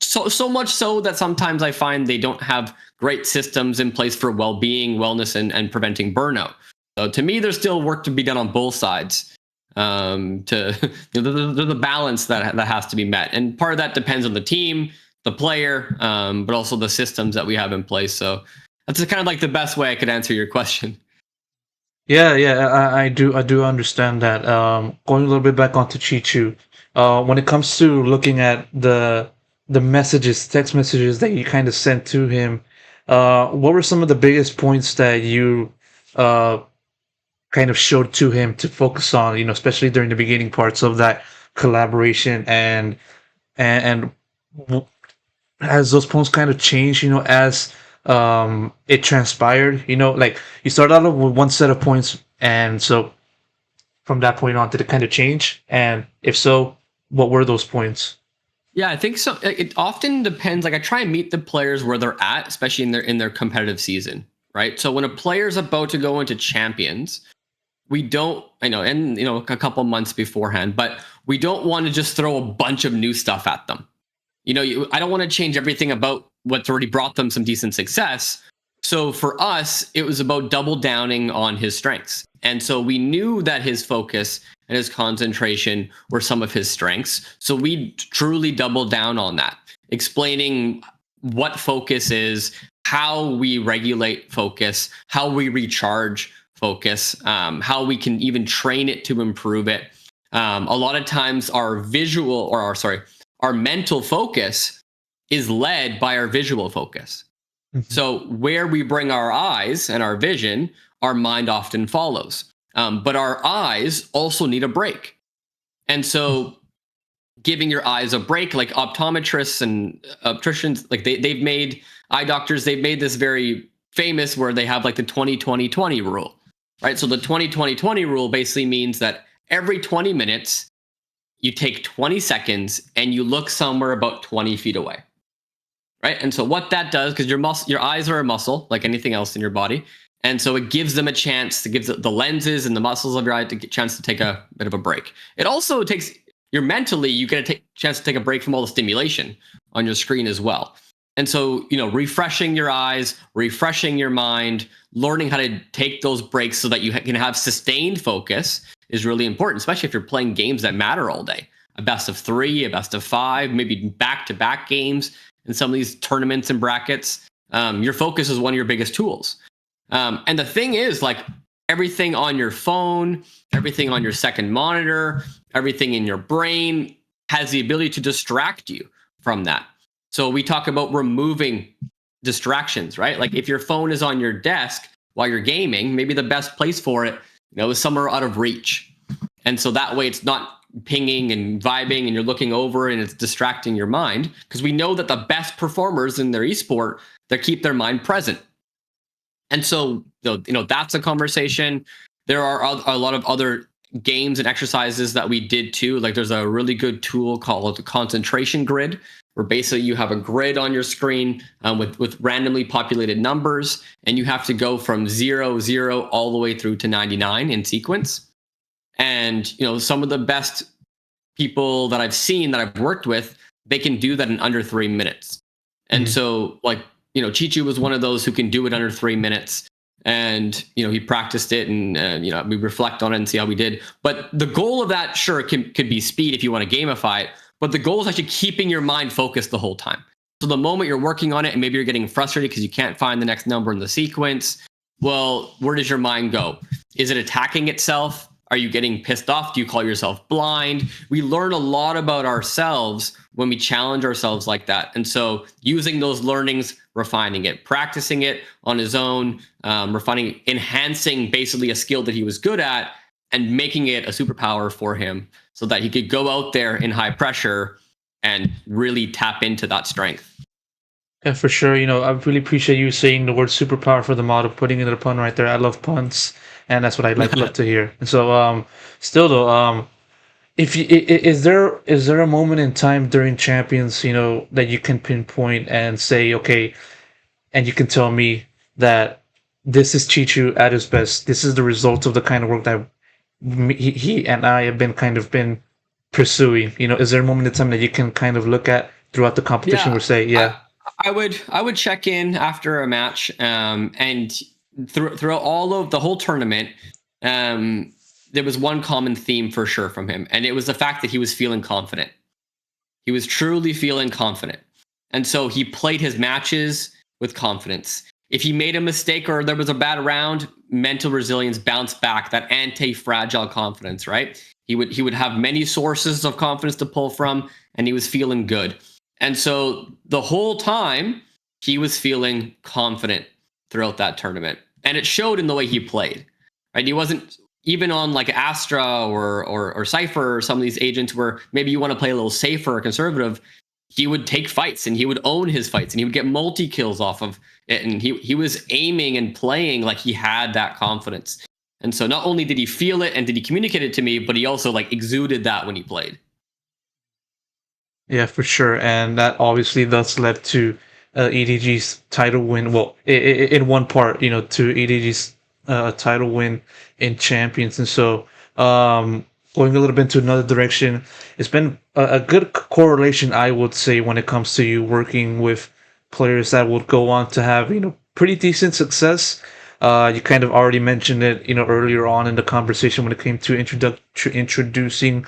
So much so that sometimes I find they don't have great systems in place for well-being, wellness, and preventing burnout. So to me, there's still work to be done on both sides. The balance that has to be met, and part of that depends on the team, the player, but also the systems that we have in place. So that's kind of like the best way I could answer your question. Yeah, I do understand that. Going a little bit back onto CHICHOO, when it comes to looking at the messages, text messages that you kind of sent to him, what were some of the biggest points that you kind of showed to him to focus on? Especially during the beginning parts of that collaboration, and has those points kind of changed? As it transpired. Like you started out with one set of points, and so from that point on, did it kind of change? And if so, what were those points? Yeah, I think so. It often depends. Like I try and meet the players where they're at, especially in their competitive season, right? So when a player's about to go into champions, we don't, I know, and a couple months beforehand, but we don't want to just throw a bunch of new stuff at them. I don't want to change everything about what's already brought them some decent success. So for us, it was about double downing on his strengths. And so we knew that his focus and his concentration were some of his strengths. So we truly doubled down on that, explaining what focus is, how we regulate focus, how we recharge focus, how we can even train it to improve it. A lot of times our mental focus is led by our visual focus. So where we bring our eyes and our vision, our mind often follows. But our eyes also need a break. And so giving your eyes a break, like optometrists and opticians, like they've made eye doctors, they've made this very famous where they have like the 20-20-20 rule, right? So the 20-20-20 rule basically means that every 20 minutes, you take 20 seconds and you look somewhere about 20 feet away. Right. And so what that does, because your eyes are a muscle like anything else in your body. And so it gives them a chance to give the lenses and the muscles of your eye a chance to take a bit of a break. It also takes you get a chance to take a break from all the stimulation on your screen as well. And so, refreshing your eyes, refreshing your mind, learning how to take those breaks so that you can have sustained focus is really important, especially if you're playing games that matter all day. A best of 3, a best of 5, maybe back-to-back games. In some of these tournaments and brackets, your focus is one of your biggest tools. And the thing is, like, everything on your phone, everything on your second monitor, everything in your brain has the ability to distract you from that. So we talk about removing distractions, right? Like if your phone is on your desk while you're gaming, maybe the best place for it, is somewhere out of reach. And so that way it's not pinging and vibing and you're looking over and it's distracting your mind, because we know that the best performers in their esport, they keep their mind present. And so that's a conversation. There are a lot of other games and exercises that we did too. Like there's a really good tool called the concentration grid, where basically you have a grid on your screen with randomly populated numbers, and you have to go from 0, 0 all the way through to 99 in sequence. And, some of the best people that I've seen, that I've worked with, they can do that in under 3 minutes. And so like, CHICHOO was one of those who can do it under 3 minutes. And, he practiced it and, we reflect on it and see how we did. But the goal of that, sure, could be speed if you want to gamify it. But the goal is actually keeping your mind focused the whole time. So the moment you're working on it and maybe you're getting frustrated because you can't find the next number in the sequence, well, where does your mind go? Is it attacking itself? Are you getting pissed off? Do you call yourself blind? We learn a lot about ourselves when we challenge ourselves like that. And so using those learnings, refining it, practicing it on his own, refining, enhancing basically a skill that he was good at and making it a superpower for him so that he could go out there in high pressure and really tap into that strength. Yeah, for sure. I really appreciate you saying the word superpower for the model, putting in a pun right there. I love puns, and that's what I love to hear. And so, still though, if you, is there a moment in time during Champions, that you can pinpoint and say, okay, and you can tell me that this is CHICHOO at his best. This is the result of the kind of work that he and I have been pursuing. Is there a moment in time that you can kind of look at throughout the competition or say, yeah? I would check in after a match, and throughout all of the whole tournament, there was one common theme for sure from him, and it was the fact that he was feeling confident. He was truly feeling confident, and so he played his matches with confidence. If he made a mistake or there was a bad round, mental resilience, bounce back, that anti-fragile confidence, right? He would have many sources of confidence to pull from, and he was feeling good. And so the whole time he was feeling confident throughout that tournament, and it showed in the way he played. Right? He wasn't even on like Astra or Cypher or some of these agents where maybe you want to play a little safer or conservative. He would take fights and he would own his fights and he would get multi kills off of it. And he was aiming and playing like he had that confidence. And so not only did he feel it and did he communicate it to me, but he also like exuded that when he played. Yeah, for sure. And that obviously thus led to EDG's title win. Well, in one part, to EDG's title win in Champions. And so, going a little bit into another direction, it's been a good correlation, I would say, when it comes to you working with players that would go on to have, pretty decent success. You kind of already mentioned it, earlier on in the conversation when it came to introducing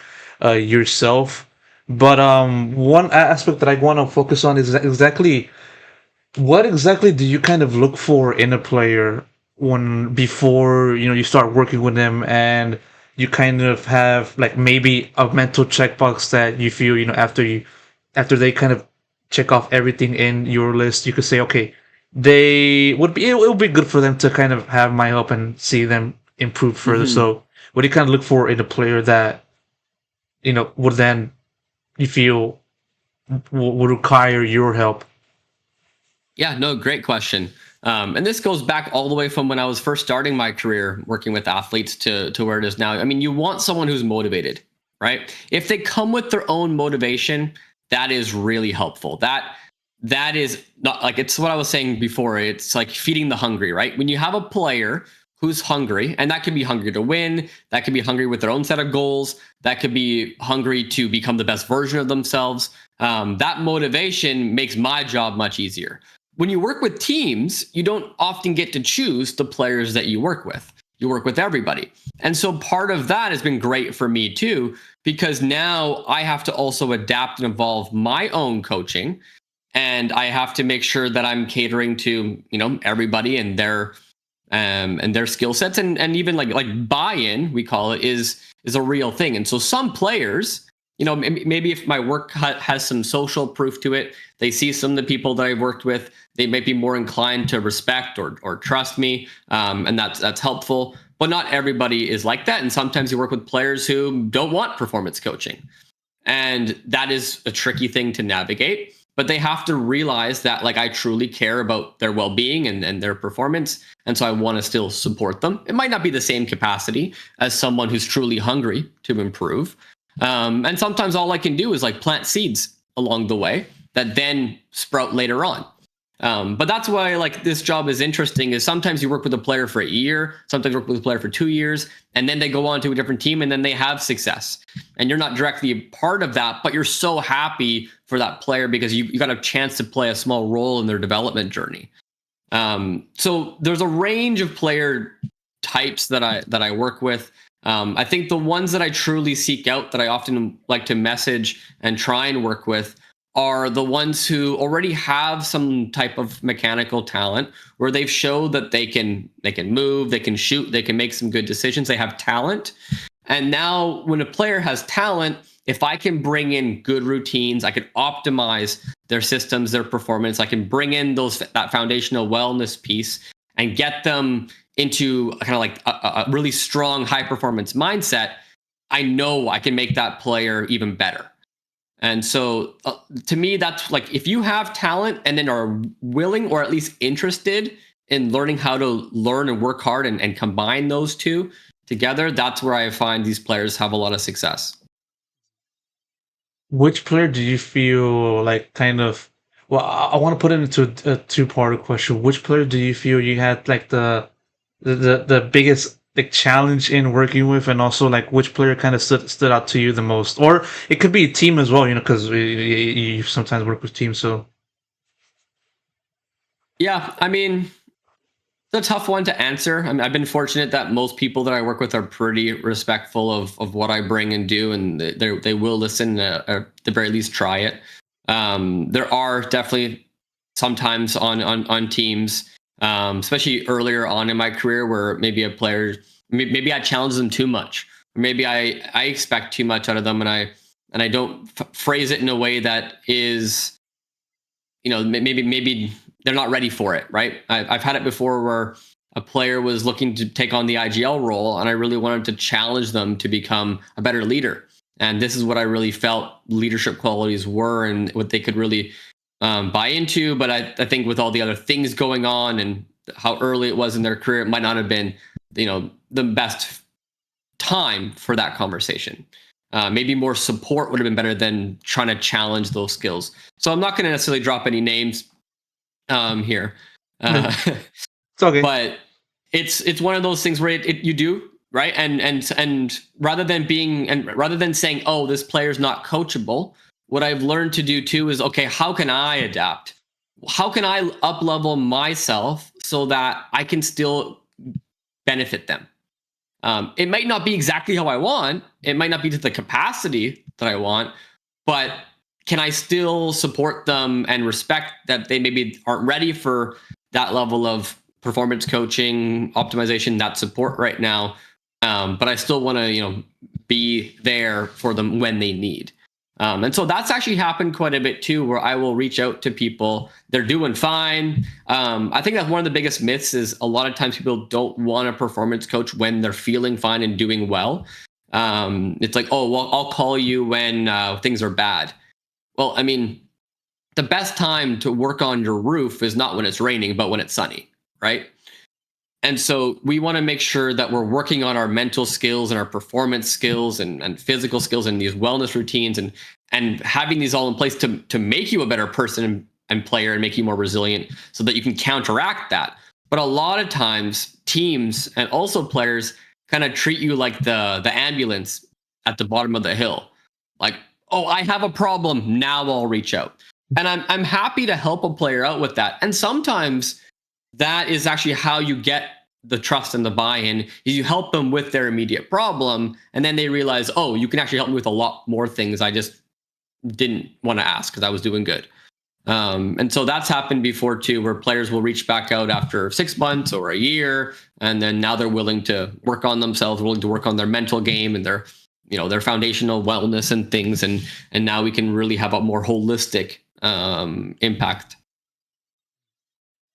yourself. But one aspect that I want to focus on is exactly what exactly do you kind of look for in a player when before you start working with them, and you kind of have like maybe a mental checkbox that you feel after they kind of check off everything in your list, you could say, okay, they would be it would be good for them to kind of have my help and see them improve further. Hmm. So what do you kind of look for in a player that would then you feel would require your help? Yeah, no, great question. And this goes back all the way from when I was first starting my career working with athletes to where it is now. I mean, you want someone who's motivated, right? If they come with their own motivation, that is really helpful. That is not like it's what I was saying before. It's like feeding the hungry, right? When you have a player who's hungry, and that could be hungry to win, that could be hungry with their own set of goals, that could be hungry to become the best version of themselves. That motivation makes my job much easier. When you work with teams, you don't often get to choose the players that you work with. You work with everybody. And so part of that has been great for me too, because now I have to also adapt and evolve my own coaching. And I have to make sure that I'm catering to, everybody and their skill sets, and even like buy-in, we call it, is a real thing. And so some players, maybe if my work has some social proof to it, they see some of the people that I've worked with, they might be more inclined to respect or trust me, and that's helpful. But not everybody is like that, and sometimes you work with players who don't want performance coaching, and that is a tricky thing to navigate. But they have to realize that like I truly care about their well-being and their performance, and so I want to still support them. It might not be the same capacity as someone who's truly hungry to improve, and sometimes all I can do is like plant seeds along the way that then sprout later on. But that's why like this job is interesting, is sometimes you work with a player for a year, sometimes you work with a player for 2 years, and then they go on to a different team and then they have success. And you're not directly a part of that, but you're so happy for that player because you got a chance to play a small role in their development journey. So there's a range of player types that I work with. I think the ones that I truly seek out, that I often like to message and try and work with, are the ones who already have some type of mechanical talent, where they've showed that they can move, they can shoot, they can make some good decisions, they have talent. And now when a player has talent, if I can bring in good routines, I can optimize their systems, their performance, I can bring in that foundational wellness piece and get them into kind of like a really strong high performance mindset, I know I can make that player even better. And so to me, that's like, if you have talent and then are willing or at least interested in learning how to learn and work hard and combine those two together, that's where I find these players have a lot of success. Which player do you feel like kind of? Well, I want to put it into a two-part question. Which player do you feel you had like the biggest like challenge in working with, and also like which player kind of stood out to you the most? Or it could be a team as well, because you sometimes work with teams. So Yeah, I mean, it's a tough one to answer. I mean, I've been fortunate that most people that I work with are pretty respectful of what I bring and do, and they will listen, or at the very least try it. There are definitely sometimes on teams, especially earlier on in my career, where maybe a player, maybe I challenge them too much, or maybe I expect too much out of them, and I don't phrase it in a way that is, maybe they're not ready for it, right? I've had it before where a player was looking to take on the IGL role, and I really wanted to challenge them to become a better leader. And this is what I really felt leadership qualities were, and what they could really buy into. But I think with all the other things going on and how early it was in their career, it might not have been, the best time for that conversation. Maybe more support would have been better than trying to challenge those skills. So I'm not going to necessarily drop any names here, it's okay. but it's one of those things where you do right, and rather than saying, oh, this player's not coachable, what I've learned to do too is, okay, how can I adapt how can I up level myself so that I can still benefit them? It might not be exactly how I want. It might not be to the capacity that I want, but can I still support them and respect that they maybe aren't ready for that level of performance coaching, optimization, that support right now? But I still want to, be there for them when they need. And so that's actually happened quite a bit too, where I will reach out to people. They're doing fine. I think that's one of the biggest myths is a lot of times people don't want a performance coach when they're feeling fine and doing well. It's like, oh, well, I'll call you when things are bad. Well, I mean, the best time to work on your roof is not when it's raining, but when it's sunny, right? And so we want to make sure that we're working on our mental skills and our performance skills and physical skills and these wellness routines and having these all in place to make you a better person and player and make you more resilient so that you can counteract that. But a lot of times teams and also players kind of treat you like the ambulance at the bottom of the hill. Like, oh, I have a problem. Now I'll reach out. And I'm happy to help a player out with that. And sometimes that is actually how you get the trust and the buy-in is you help them with their immediate problem and then they realize, oh, you can actually help me with a lot more things I just didn't want to ask because I was doing good. And so that's happened before too, where players will reach back out after 6 months or a year, and then now they're willing to work on themselves, willing to work on their mental game and their foundational wellness and things, and now we can really have a more holistic impact.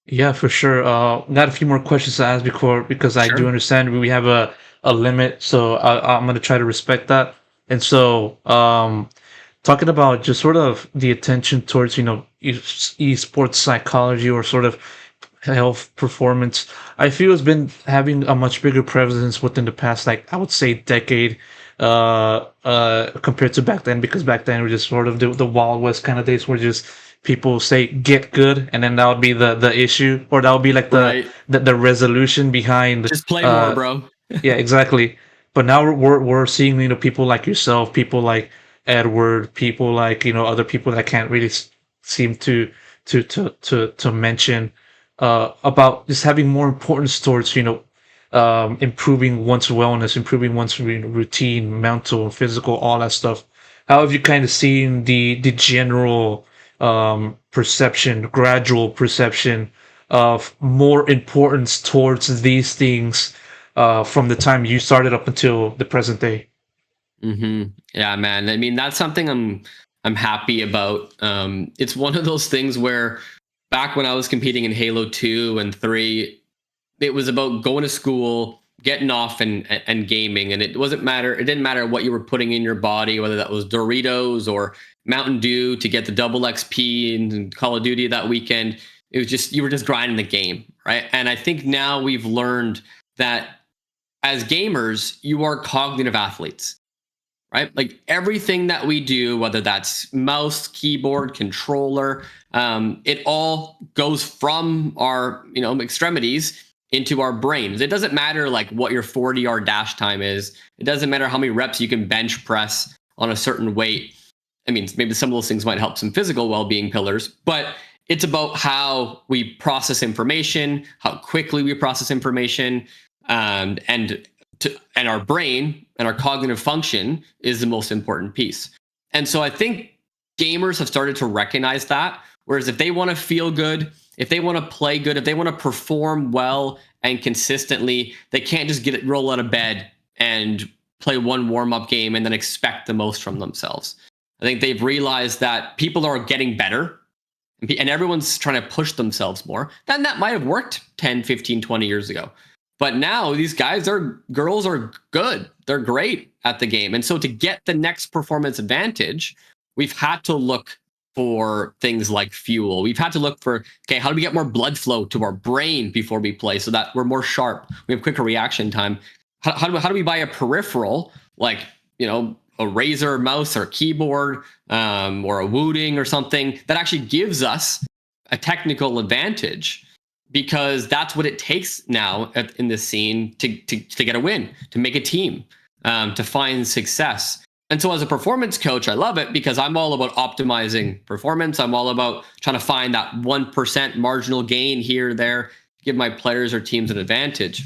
Yeah, for sure. Got a few more questions to ask before because I do Sure. understand we have a limit, so I'm gonna try to respect that. And so, talking about just sort of the attention towards esports psychology or sort of health performance, I feel has been having a much bigger presence within the past, like I would say, decade, compared to back then. Because back then we just sort of the Wild West kind of days where just people say get good, and then that would be the issue, or that would be like Right. the resolution behind. Just play more, bro. Yeah, exactly. But now we're seeing people like yourself, people like Edward, people like other people that I can't really seem to mention about just having more importance towards improving one's wellness, improving one's routine, mental, physical, all that stuff. How have you kind of seen the general perception, gradual perception of more importance towards these things from the time you started up until the present day? Yeah, man. I mean, that's something I'm happy about. It's one of those things where back when I was competing in Halo 2 and 3, it was about going to school, getting off and gaming. And it didn't matter what you were putting in your body, whether that was Doritos or Mountain Dew to get the double XP in Call of Duty that weekend. It was just you were just grinding the game, right? And I think now we've learned that as gamers, you are cognitive athletes, right? Like everything that we do, whether that's mouse, keyboard, controller, it all goes from our extremities into our brains. It doesn't matter like what your 40-yard dash time is. It doesn't matter how many reps you can bench press on a certain weight. I mean, maybe some of those things might help some physical well-being pillars, but it's about how we process information, how quickly we process information, and our brain and our cognitive function is the most important piece. And so I think gamers have started to recognize that. Whereas if they want to feel good, if they want to play good, if they want to perform well and consistently, they can't just roll out of bed and play one warm-up game and then expect the most from themselves. I think they've realized that people are getting better and everyone's trying to push themselves more. Then that might have worked 10, 15, 20 years ago. But now these girls are good. They're great at the game. And so to get the next performance advantage, we've had to look for things like fuel. We've had to look for, okay, how do we get more blood flow to our brain before we play so that we're more sharp? We have quicker reaction time. How do we buy a peripheral like, a Razer mouse or keyboard or a Wooting or something that actually gives us a technical advantage? Because that's what it takes now in this scene to get a win, to make a team, to find success. And so as a performance coach, I love it because I'm all about optimizing performance. I'm all about trying to find that 1% marginal gain here or there, give my players or teams an advantage.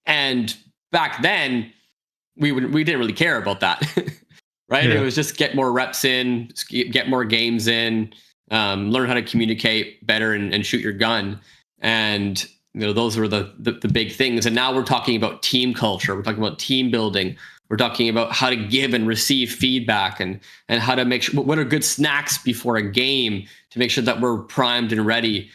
And back then, we didn't really care about that, right? It Yeah. was just get more reps in, get more games in, learn how to communicate better and shoot your gun. And those were the big things. And now we're talking about team culture. We're talking about team building. We're talking about how to give and receive feedback and how to make sure what are good snacks before a game to make sure that we're primed and ready.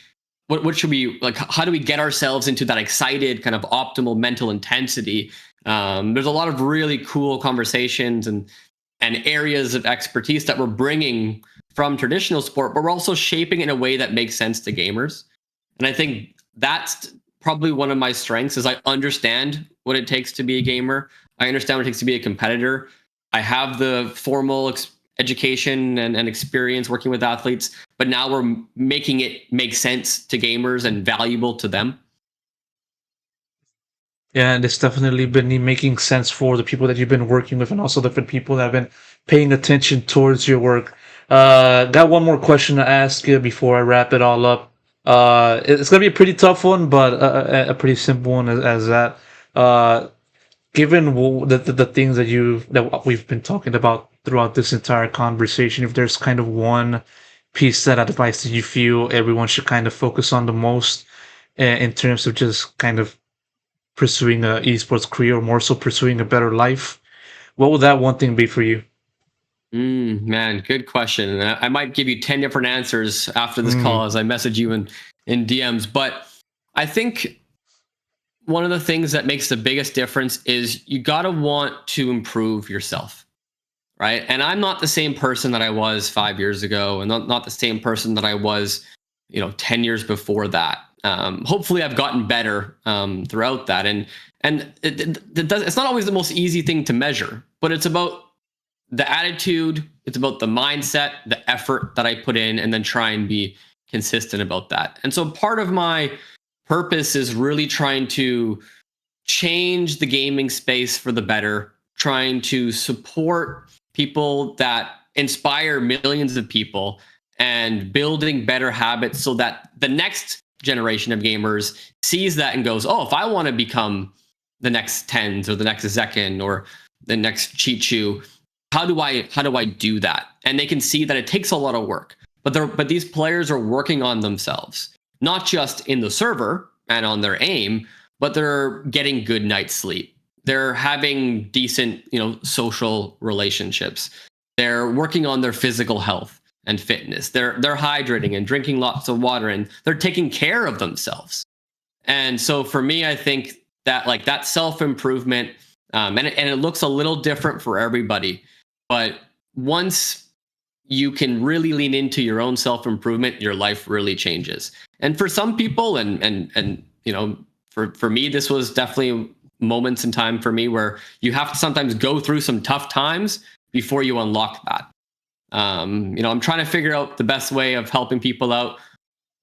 What should we like? How do we get ourselves into that excited kind of optimal mental intensity? There's a lot of really cool conversations and areas of expertise that we're bringing from traditional sport, but we're also shaping it in a way that makes sense to gamers. And I think that's probably one of my strengths is I understand what it takes to be a gamer. I understand what it takes to be a competitor. I have the formal education and experience working with athletes, but now we're making it make sense to gamers and valuable to them. Yeah, and it's definitely been making sense for the people that you've been working with and also different people that have been paying attention towards your work. Got one more question to ask you before I wrap it all up. It's gonna be a pretty tough one, but a pretty simple one as that. Uh, Given the things that we've been talking about throughout this entire conversation, if there's kind of one piece of advice that you feel everyone should kind of focus on the most in terms of just kind of pursuing a esports career or more so pursuing a better life, what would that one thing be for you? Man, good question. And I might give you 10 different answers after this Mm, call as I message you in DMs. But I think one of the things that makes the biggest difference is you got to want to improve yourself, right? And I'm not the same person that I was 5 years ago, and not the same person that I was, 10 years before that. Hopefully, I've gotten better throughout that, and it's not always the most easy thing to measure, but it's about the attitude, it's about the mindset, the effort that I put in, and then try and be consistent about that. And so part of my purpose is really trying to change the gaming space for the better, trying to support people that inspire millions of people and building better habits so that the next generation of gamers sees that and goes, oh, if I want to become the next tens or the next zekken or the next CHICHOO, how do I do that? And they can see that it takes a lot of work. But these players are working on themselves, not just in the server and on their aim, but they're getting good night's sleep. They're having decent, social relationships. They're working on their physical health and fitness. They're hydrating and drinking lots of water, and they're taking care of themselves. And so for me, I think that like that self improvement, and it looks a little different for everybody, but once you can really lean into your own self improvement, your life really changes. And for some people, and for me, this was definitely moments in time for me where you have to sometimes go through some tough times before you unlock that. I'm trying to figure out the best way of helping people out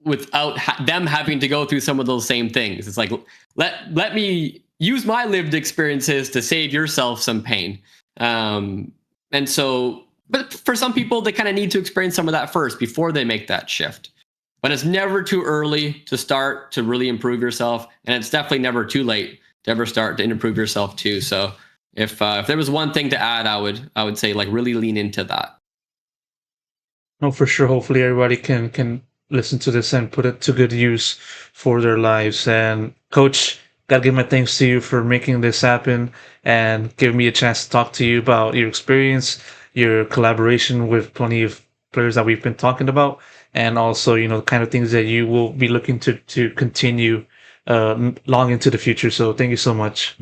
without them having to go through some of those same things. It's like let me use my lived experiences to save yourself some pain. And so, but for some people, they kind of need to experience some of that first before they make that shift. But it's never too early to start to really improve yourself, and it's definitely never too late to ever start to improve yourself too. So, if there was one thing to add, I would say like really lean into that. no, for sure. Hopefully, everybody can listen to this and put it to good use for their lives. And Coach, gotta give my thanks to you for making this happen and giving me a chance to talk to you about your experience, your collaboration with plenty of players that we've been talking about, and also the kind of things that you will be looking to continue long into the future. So thank you so much.